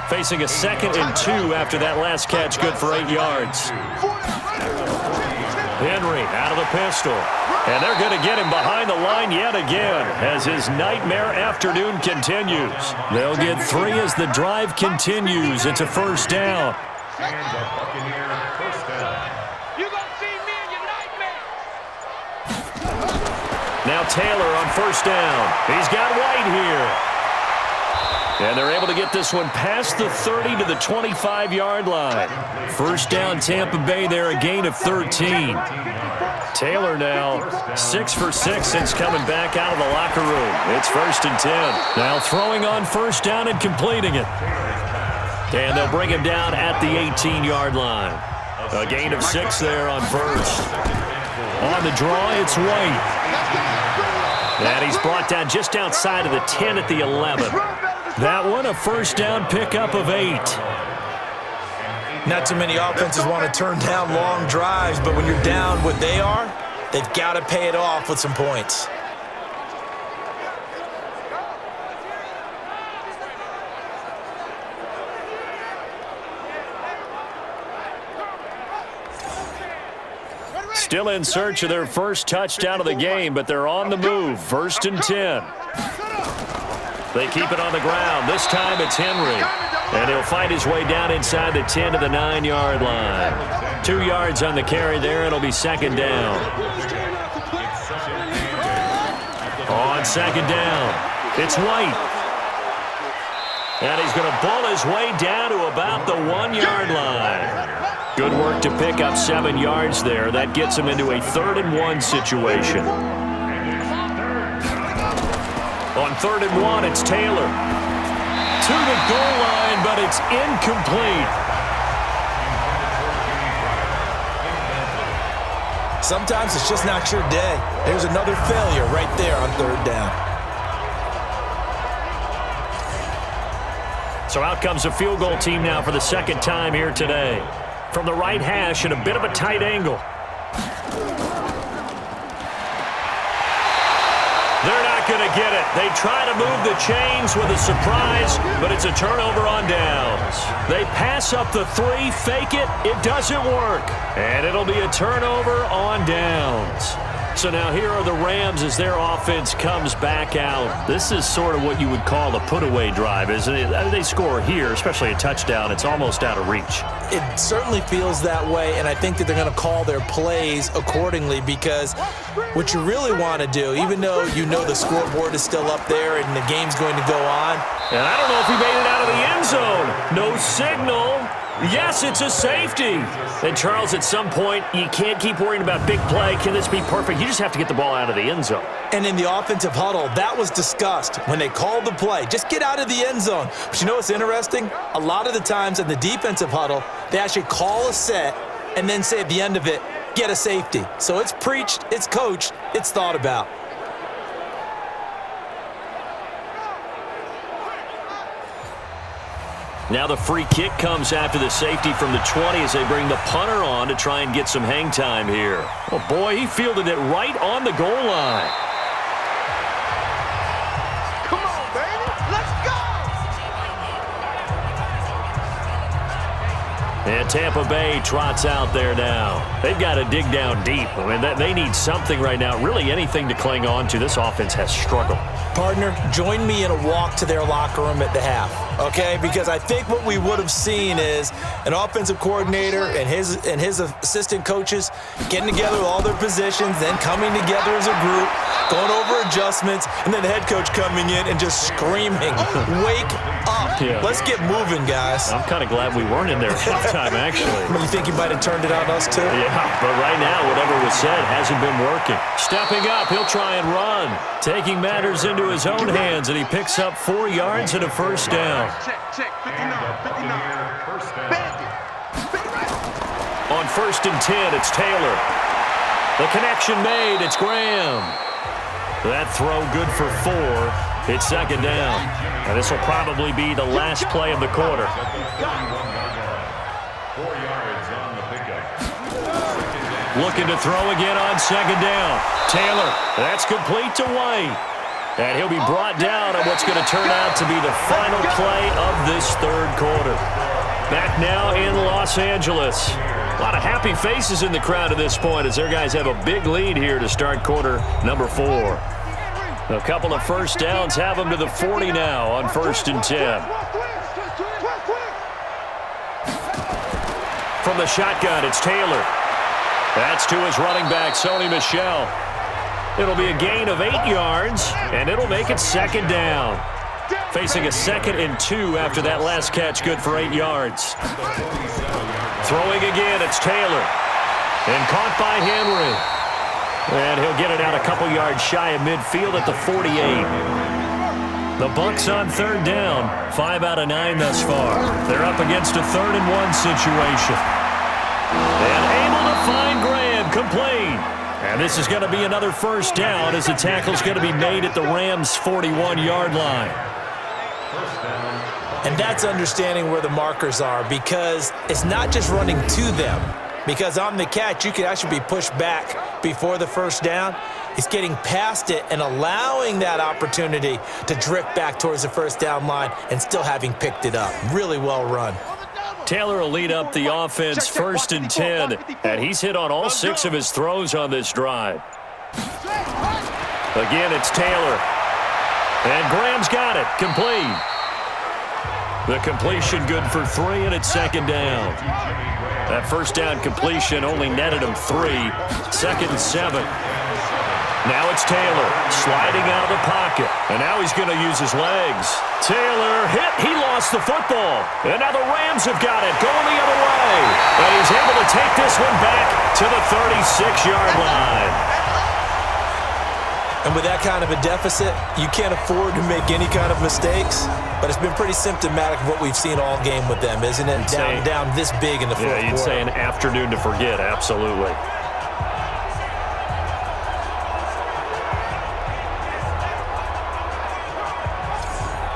Facing a 2nd and 2 after that last catch, good for 8 yards. Henry out of the pistol. And they're going to get him behind the line yet again as his nightmare afternoon continues. They'll get 3 as the drive continues. It's a first down. And the Buccaneers first down. You gonna see me in your nightmare. Now Taylor on first down. He's got White here. And they're able to get this one past the 30 to the 25-yard line. First down Tampa Bay there, a gain of 13. Taylor now 6 for 6 since coming back out of the locker room. It's 1st and 10. Now throwing on first down and completing it. And they'll bring him down at the 18-yard line. A gain of 6 there on first. On the draw, it's White. And he's brought down just outside of the 10 at the 11. That one, a first down pickup of 8. Not too many offenses want to turn down long drives, but when you're down what they are, they've got to pay it off with some points. Still in search of their first touchdown of the game, but they're on the move. 1st and 10. They keep it on the ground. This time it's Henry. And he'll find his way down inside the 10 to the 9-yard line. 2 yards on the carry there. It'll be second down. On second down, it's White. And he's going to bull his way down to about the 1-yard line. Good work to pick up 7 yards there. That gets him into a 3rd and 1 situation. On 3rd and 1, it's Taylor. To the goal line, but it's incomplete. Sometimes it's just not your day. There's another failure right there on 3rd down. So out comes a field goal team now for the 2nd time here today. From the right hash at a bit of a tight angle. They're not going to get it. They try to move the chains with a surprise, but it's a turnover on downs. They pass up the 3, fake it. It doesn't work. And it'll be a turnover on downs. So now here are the Rams as their offense comes back out. This is sort of what you would call a put-away drive, isn't it? They score here, especially a touchdown. It's almost out of reach. It certainly feels that way, and I think that they're going to call their plays accordingly, because what you really want to do, even though you know the scoreboard is still up there and the game's going to go on. And I don't know if he made it out of the end zone. No signal. Yes, it's a safety. And, Charles, at some point, you can't keep worrying about big play. Can this be perfect? You just have to get the ball out of the end zone. And in the offensive huddle, that was discussed when they called the play. Just get out of the end zone. But you know what's interesting? A lot of the times in the defensive huddle, they actually call a set and then say at the end of it, get a safety. So it's preached, it's coached, it's thought about. Now the free kick comes after the safety from the 20 as they bring the punter on to try and get some hang time here. Oh, boy, he fielded it right on the goal line. Come on, baby. Let's go. And Tampa Bay trots out there now. They've got to dig down deep. I mean, they need something right now, really anything to cling on to. This offense has struggled. Partner, join me in a walk to their locker room at the half, okay? Because I think what we would have seen is an offensive coordinator and his assistant coaches getting together with all their positions, then coming together as a group, going over adjustments, and then the head coach coming in and just screaming, "Wake up. Yeah. Let's get moving, guys." I'm kind of glad we weren't in there at halftime, actually. You think you might have turned it on us, too? Yeah, but right now, whatever was said hasn't been working. Stepping up, he'll try and run. Taking matters into his own hands, and he picks up 4 yards and a first down. Check, 59. On 1st and 10, it's Taylor. The connection made, it's Graham. That throw good for 4. It's 2nd down. And this will probably be the last play of the quarter. 4 yards on the pickup. Looking to throw again on 2nd down. Taylor, that's complete to White. And he'll be brought down on what's going to turn out to be the final play of this 3rd quarter. Back now in Los Angeles. A lot of happy faces in the crowd at this point as their guys have a big lead here to start quarter number 4. A couple of first downs have them to the 40 now on 1st and 10. From the shotgun, it's Taylor. That's to his running back, Sony Michel. It'll be a gain of 8 yards, and it'll make it 2nd down. Facing a 2nd and 2 after that last catch, good for 8 yards. Throwing again, it's Taylor. And caught by Henry. And he'll get it out a couple yards shy of midfield at the 48. The Bucs on 3rd down. 5 out of 9 thus far. They're up against a 3rd and 1 situation. And able to find Graham, complete. And this is going to be another first down as the tackle's going to be made at the Rams' 41-yard line. And that's understanding where the markers are, because it's not just running to them. Because on the catch, you could actually be pushed back before the first down. It's getting past it and allowing that opportunity to drift back towards the first down line and still having picked it up. Really well run. Taylor will lead up the offense 1st and 10, and he's hit on all 6 of his throws on this drive. Again, it's Taylor. And Graham's got it, complete. The completion good for 3, and it's 2nd down. That first down completion only netted him 3. 2nd and 7. Now it's Taylor sliding out of the pocket. And now he's going to use his legs. Taylor hit. He lost the football. And now the Rams have got it going the other way. And he's able to take this one back to the 36-yard line. And with that kind of a deficit, you can't afford to make any kind of mistakes. But it's been pretty symptomatic of what we've seen all game with them, isn't it? Down this big in the fourth quarter. Yeah, you'd say an afternoon to forget, absolutely.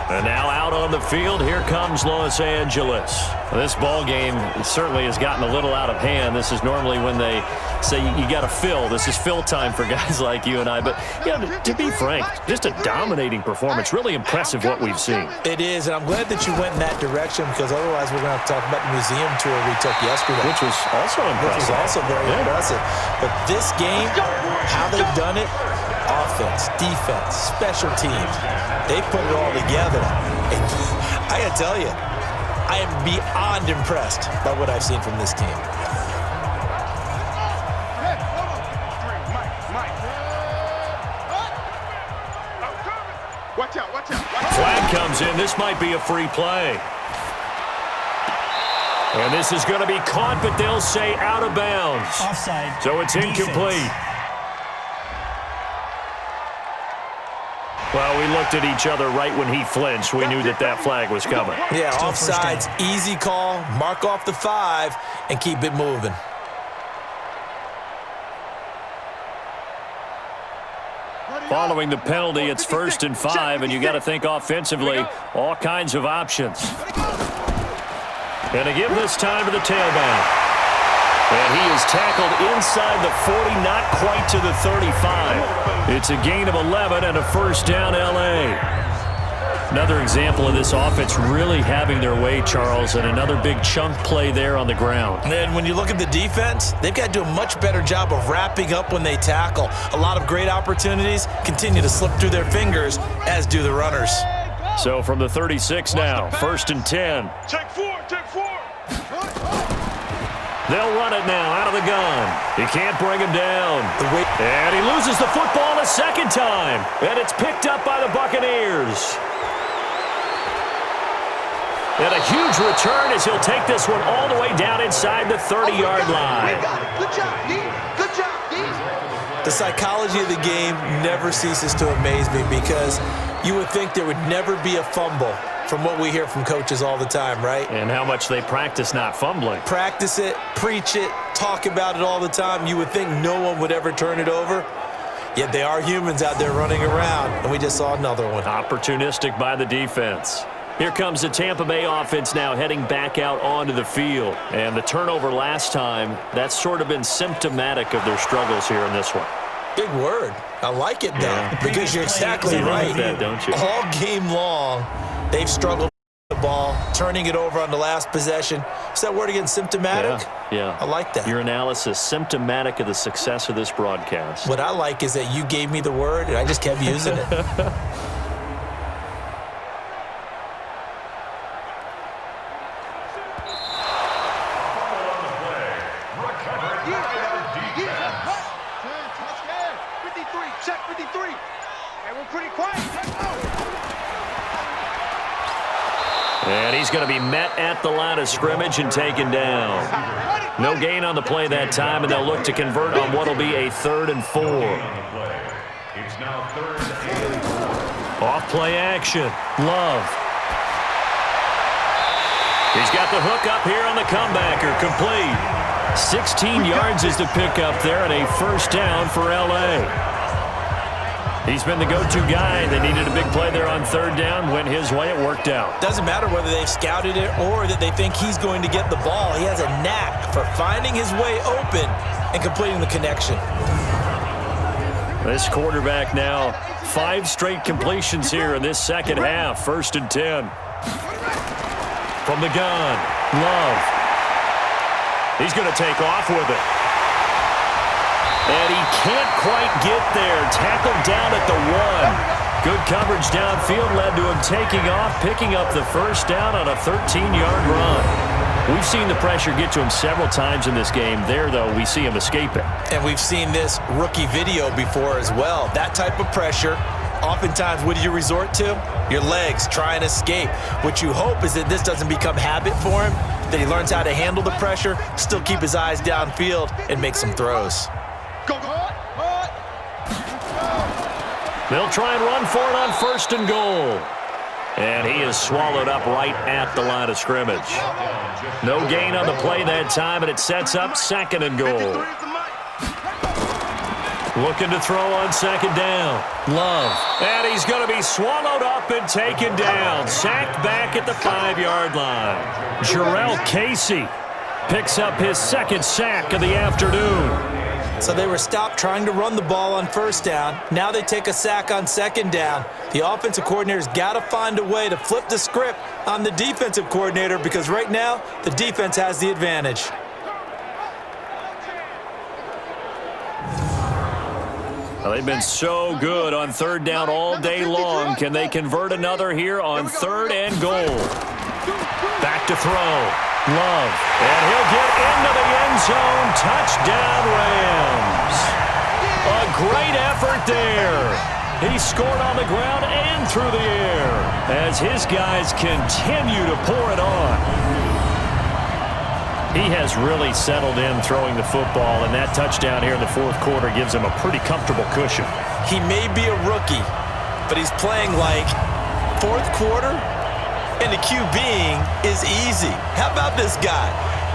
And now out on the field, here comes Los Angeles. This ball game certainly has gotten a little out of hand. This is normally when they say you got to fill. This is fill time for guys like you and I. But, yeah, to be frank, just a dominating performance. Really impressive what we've seen. It is, and I'm glad that you went in that direction, because otherwise we're going to have to talk about the museum tour we took yesterday. Which was also impressive. Which was also very impressive. But this game, how they've done it, offense, defense, special teams, they put it all together. And I got to tell you, I am beyond impressed by what I've seen from this team. Watch out. Flag comes in. This might be a free play. And this is going to be caught, but they'll say out of bounds. Offside. So it's incomplete. Defense. Well, we looked at each other right when he flinched. We knew that that flag was coming. Yeah, Still offsides, easy call, mark off the 5, and keep it moving. Following the penalty, it's 1st and 5, and you got to think offensively, all kinds of options. And to give this time to the tailback. And he is tackled inside the 40, not quite to the 35. It's a gain of 11 and a first down, L.A. Another example of this offense really having their way, Charles, and another big chunk play there on the ground. And when you look at the defense, they've got to do a much better job of wrapping up when they tackle. A lot of great opportunities continue to slip through their fingers, as do the runners. So from the 36 now, 1st and 10. Take four. They'll run it now out of the gun. He can't bring him down. And he loses the football a second time. And it's picked up by the Buccaneers. And a huge return as he'll take this one all the way down inside the 30-yard line. Good job, D. Good job, D. The psychology of the game never ceases to amaze me because you would think there would never be a fumble from what we hear from coaches all the time, right? And how much they practice not fumbling. Practice it, preach it, talk about it all the time. You would think no one would ever turn it over. Yet they are humans out there running around, and we just saw another one. Opportunistic by the defense. Here comes the Tampa Bay offense now heading back out onto the field. And the turnover last time, that's sort of been symptomatic of their struggles here in this one. Big word. I like it, though, because you're exactly right. Like that, don't you? All game long, they've struggled with the ball, turning it over on the last possession. Is that word again, symptomatic? Yeah. I like that. Your analysis, symptomatic of the success of this broadcast. What I like is that you gave me the word, and I just kept using it. Check 53. And we're pretty quiet. And he's going to be met at the line of scrimmage and taken down. No gain on the play that time, and they'll look to convert on what will be a 3rd and 4. It's now 3rd and 4. Off play action. Love. He's got the hook up here on the comebacker. Complete. 16 yards is the pickup there, and a 1st down for L.A. He's been the go-to guy. They needed a big play there on 3rd down. Went his way. It worked out. Doesn't matter whether they've scouted it or that they think he's going to get the ball. He has a knack for finding his way open and completing the connection. This quarterback now, 5 straight completions here in this second half. 1st and 10. From the gun, Love. He's going to take off with it. And he can't quite get there. Tackled down at the 1. Good coverage downfield led to him taking off, picking up the 1st down on a 13-yard run. We've seen the pressure get to him several times in this game. There, though, we see him escaping. And we've seen this rookie video before as well. That type of pressure, oftentimes, what do you resort to? Your legs, try and escape. What you hope is that this doesn't become habit for him, that he learns how to handle the pressure, still keep his eyes downfield, and make some throws. They'll try and run for it on 1st and goal. And he is swallowed up right at the line of scrimmage. No gain on the play that time, and it sets up 2nd and goal. Looking to throw on 2nd down. Love. And he's going to be swallowed up and taken down. Sacked back at the 5-yard line. Jarrell Casey picks up his 2nd sack of the afternoon. So they were stopped trying to run the ball on 1st down. Now they take a sack on 2nd down. The offensive coordinator's got to find a way to flip the script on the defensive coordinator because right now the defense has the advantage. Well, they've been so good on 3rd down all day long. Can they convert another here on 3rd and goal? Back to throw. Love. And he'll get into the end zone. Touchdown, Rams. A great effort there. He scored on the ground and through the air as his guys continue to pour it on. He has really settled in throwing the football, and that touchdown here in the 4th quarter gives him a pretty comfortable cushion. He may be a rookie, but he's playing like 4th quarter, and the QBing is easy. How about this guy?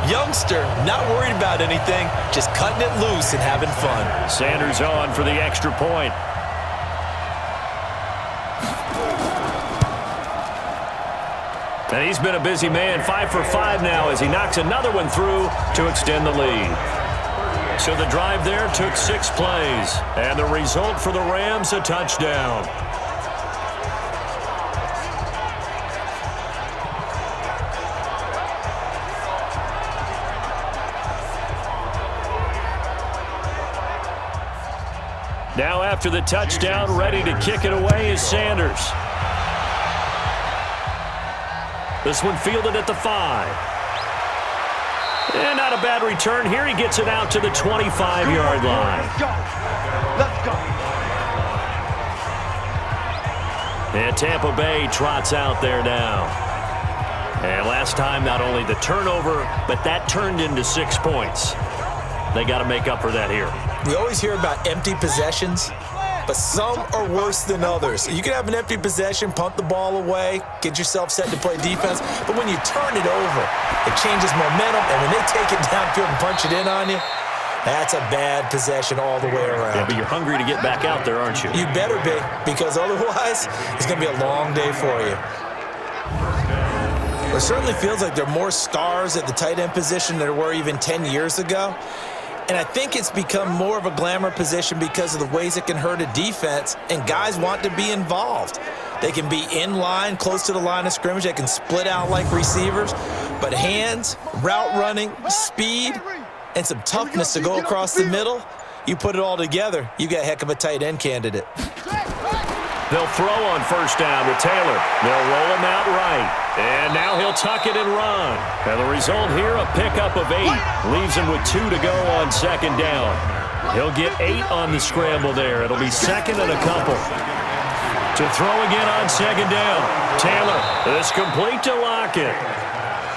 Youngster, not worried about anything, just cutting it loose and having fun. Sanders on for the extra point. And he's been a busy man, 5 for 5 now as he knocks another one through to extend the lead. So the drive there took 6 plays, and the result for the Rams, a touchdown. Now after the touchdown, ready to kick it away is Sanders. This one fielded at the 5. And not a bad return here. He gets it out to the 25-yard line. Let's go. Let's go. And Tampa Bay trots out there now. And last time, not only the turnover, but that turned into 6 points. They got to make up for that here. We always hear about empty possessions, but some are worse than others. You can have an empty possession, punt the ball away, get yourself set to play defense, but when you turn it over, it changes momentum, and when they take it downfield and punch it in on you, that's a bad possession all the way around. Yeah, but you're hungry to get back out there, aren't you? You better be, because otherwise, it's going to be a long day for you. It certainly feels like there are more stars at the tight end position than there were even 10 years ago. And I think it's become more of a glamour position because of the ways it can hurt a defense, and guys want to be involved. They can be in line, close to the line of scrimmage. They can split out like receivers. But hands, route running, speed, and some toughness to go across the middle, you put it all together, you got a heck of a tight end candidate. They'll throw on first down with Taylor. They'll roll him out right. And now he'll tuck it and run. And the result here, a pickup of 8. Leaves him with 2 to go on second down. He'll get 8 on the scramble there. It'll be second and a couple. To throw again on second down. Taylor, this complete to Lockett.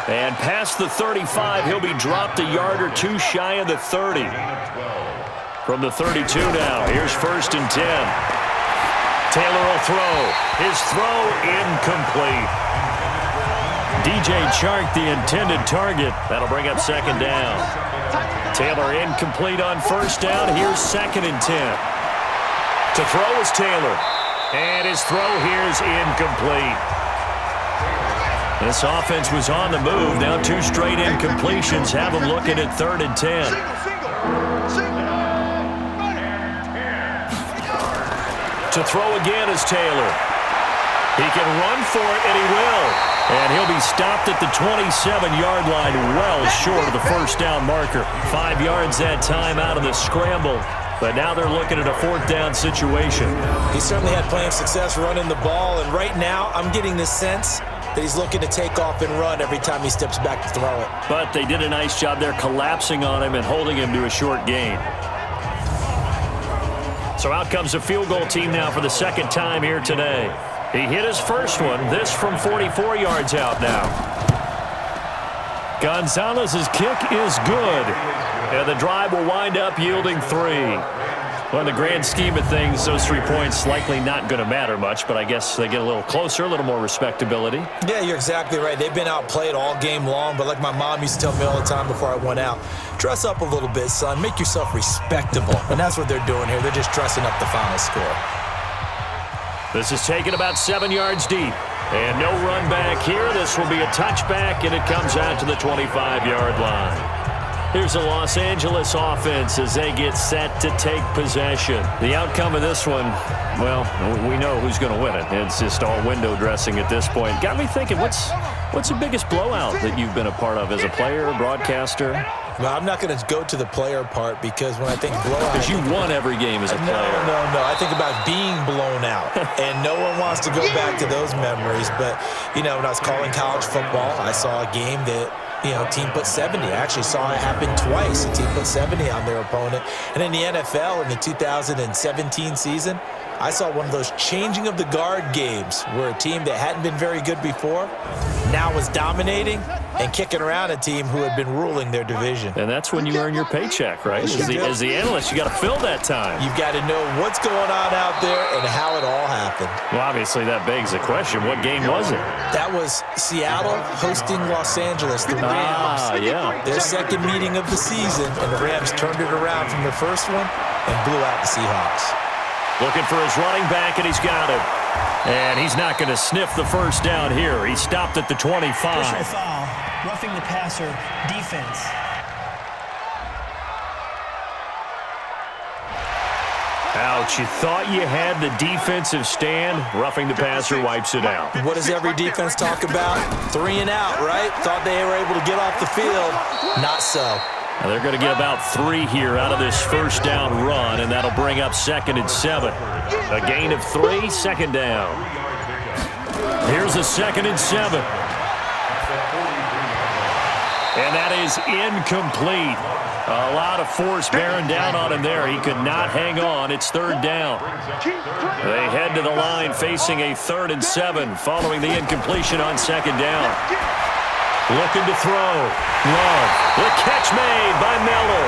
And past the 35, he'll be dropped a yard or 2 shy of the 30. From the 32 now, here's first and 10. Taylor will throw. His throw incomplete. DJ Chark, the intended target. That'll bring up second down. Taylor incomplete on first down. Here's second and 10. To throw is Taylor. And his throw here's incomplete. This offense was on the move. Now 2 straight incompletions have them looking at third and 10. To throw again is Taylor. He can run for it, and he will. And he'll be stopped at the 27-yard line, well short of the first down marker. 5 yards that time out of the scramble. But now they're looking at a 4th down situation. He certainly had plenty of success running the ball, and right now I'm getting the sense that he's looking to take off and run every time he steps back to throw it. But they did a nice job there collapsing on him and holding him to a short gain. So out comes a field goal team now for the second time here today. He hit his first one, this from 44 yards out now. Gonzalez's kick is good. And the drive will wind up yielding 3. Well, in the grand scheme of things, those 3 points likely not going to matter much, but I guess they get a little closer, a little more respectability. Yeah, you're exactly right. They've been outplayed all game long, but like my mom used to tell me all the time before I went out, dress up a little bit, son. Make yourself respectable. And that's what they're doing here. They're just dressing up the final score. This is taken about 7 yards deep. And no run back here. This will be a touchback, and it comes out to the 25-yard line. Here's the Los Angeles offense as they get set to take possession. The outcome of this one, well, we know who's going to win it. It's just all window dressing at this point. Got me thinking, what's the biggest blowout that you've been a part of as a player, broadcaster? Well, I'm not going to go to the player part because when I think blowout... Because you won every game as a player. No. I think about being blown out, and no one wants to go back to those memories. But, you know, when I was calling college football, I saw a game that, you know, team put 70. I actually saw it happen twice. A team put 70 on their opponent. And in the NFL, in the 2017 season, I saw one of those changing of the guard games where a team that hadn't been very good before now was dominating and kicking around a team who had been ruling their division. And that's when you earn your paycheck, right? As the analyst, you got to fill that time. You've got to know what's going on out there and how it all happened. Well, obviously, that begs the question, what game was it? That was Seattle hosting Los Angeles, the Rams. Yeah. Their second meeting of the season, and the Rams turned it around from their first one and blew out the Seahawks. Looking for his running back, and he's got it. And he's not going to sniff the first down here. He stopped at the 25. Personal foul, roughing the passer, defense. Ouch, you thought you had the defensive stand. Roughing the passer wipes it out. What does every defense talk about? 3 and out, right? Thought they were able to get off the field. Not so. Now they're going to get about 3 here out of this first down run, and that'll bring up 2nd and 7. A gain of 3, 2nd down. Here's a 2nd and 7. And that is incomplete. A lot of force bearing down on him there. He could not hang on. It's 3rd down. They head to the line facing a 3rd and 7 following the incompletion on 2nd down. Looking to throw. Love. The catch made by Miller.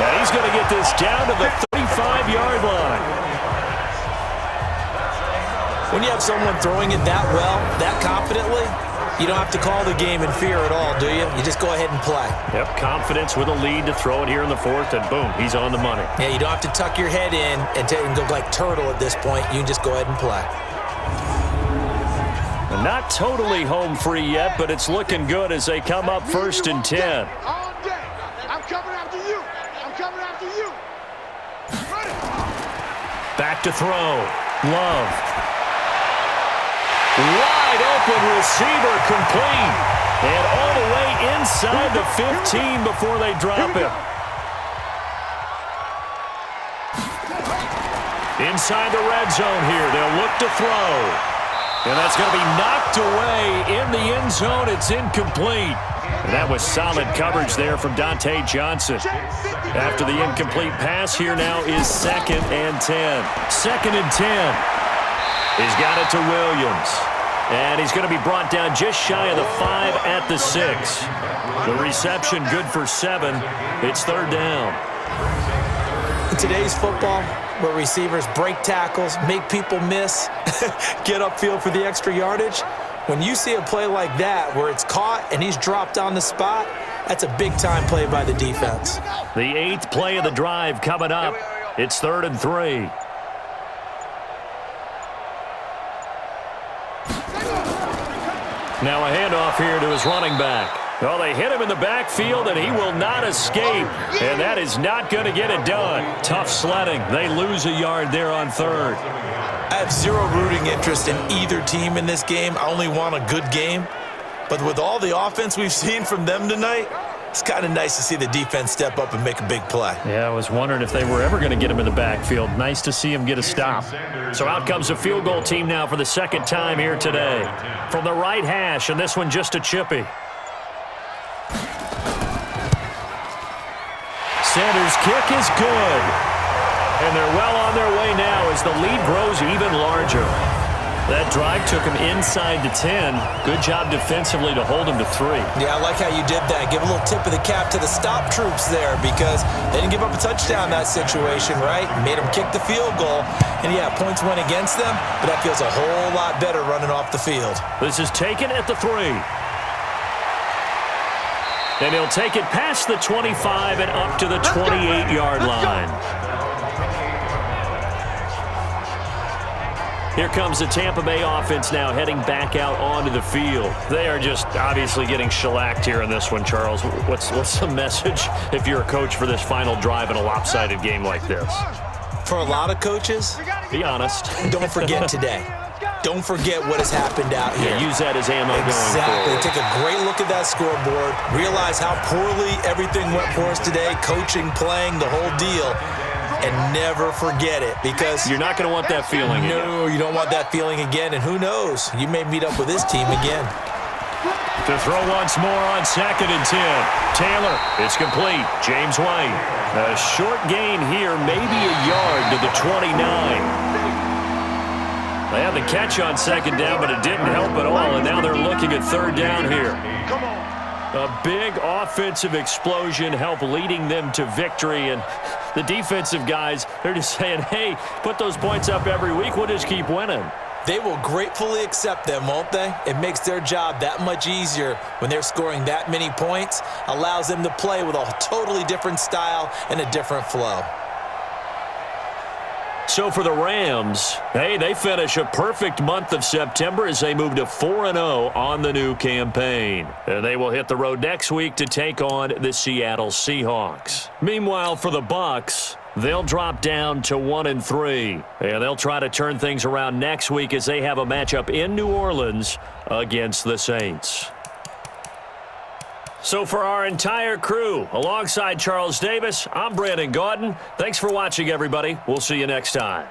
And he's going to get this down to the 35-yard line. When you have someone throwing it that well, that confidently, you don't have to call the game in fear at all, do you? You just go ahead and play. Yep, confidence with a lead to throw it here in the 4th, and boom, he's on the money. Yeah, you don't have to tuck your head in and go like turtle at this point. You can just go ahead and play. Not totally home free yet, but it's looking good as they come up 1st and 10. All day. I'm coming after you. I'm coming after you. Back to throw. Love. Wide open receiver, complete. And all the way inside the 15 before they drop him. Inside the red zone here. They'll look to throw. And that's going to be knocked away in the end zone. It's incomplete. And that was solid coverage there from Dante Johnson. After the incomplete pass, here now is 2nd and 10. 2nd and 10. He's got it to Williams. And he's going to be brought down just shy of the 5 at the 6. The reception good for 7. It's 3rd down. In today's football, where receivers break tackles, make people miss, get upfield for the extra yardage, when you see a play like that where it's caught and he's dropped on the spot, that's a big-time play by the defense. The 8th play of the drive coming up. It's 3rd and 3. Now a handoff here to his running back. Well, they hit him in the backfield, and he will not escape. And that is not going to get it done. Tough sledding. They lose a yard there on 3rd. I have zero rooting interest in either team in this game. I only want a good game. But with all the offense we've seen from them tonight, it's kind of nice to see the defense step up and make a big play. Yeah, I was wondering if they were ever going to get him in the backfield. Nice to see him get a stop. So out comes a field goal team now for the 2nd time here today. From the right hash, and this one just a chippy. Sanders' kick is good. And they're well on their way now as the lead grows even larger. That drive took him inside the 10. Good job defensively to hold him to 3. Yeah, I like how you did that. Give a little tip of the cap to the stop troops there because they didn't give up a touchdown in that situation, right? Made them kick the field goal. And, yeah, points went against them, but that feels a whole lot better running off the field. This is taken at the 3. And he'll take it past the 25 and up to the 28-yard line. Here comes the Tampa Bay offense now heading back out onto the field. They are just obviously getting shellacked here in this one, Charles. What's the message if you're a coach for this final drive in a lopsided game like this? For a lot of coaches, be honest. Don't forget today. Don't forget what has happened out here. Yeah, use that as ammo going Exactly. forward. Take a great look at that scoreboard. Realize how poorly everything went for us today. Coaching, playing, the whole deal. And never forget it because you're not going to want that feeling again. No, you don't want that feeling again. And who knows? You may meet up with this team again. To throw once more on 2nd and 10. Taylor, it's complete. James White. A short gain here, maybe a yard to the 29. They had the catch on 2nd down, but it didn't help at all, and now they're looking at 3rd down here. A big offensive explosion helped leading them to victory, and the defensive guys, they're just saying, hey, put those points up every week, we'll just keep winning. They will gratefully accept them, won't they? It makes their job that much easier when they're scoring that many points, allows them to play with a totally different style and a different flow. So for the Rams, hey, they finish a perfect month of September as they move to 4-0 on the new campaign. And they will hit the road next week to take on the Seattle Seahawks. Meanwhile, for the Bucs, they'll drop down to 1-3. And they'll try to turn things around next week as they have a matchup in New Orleans against the Saints. So for our entire crew, alongside Charles Davis, I'm Brandon Gaudin. Thanks for watching, everybody. We'll see you next time.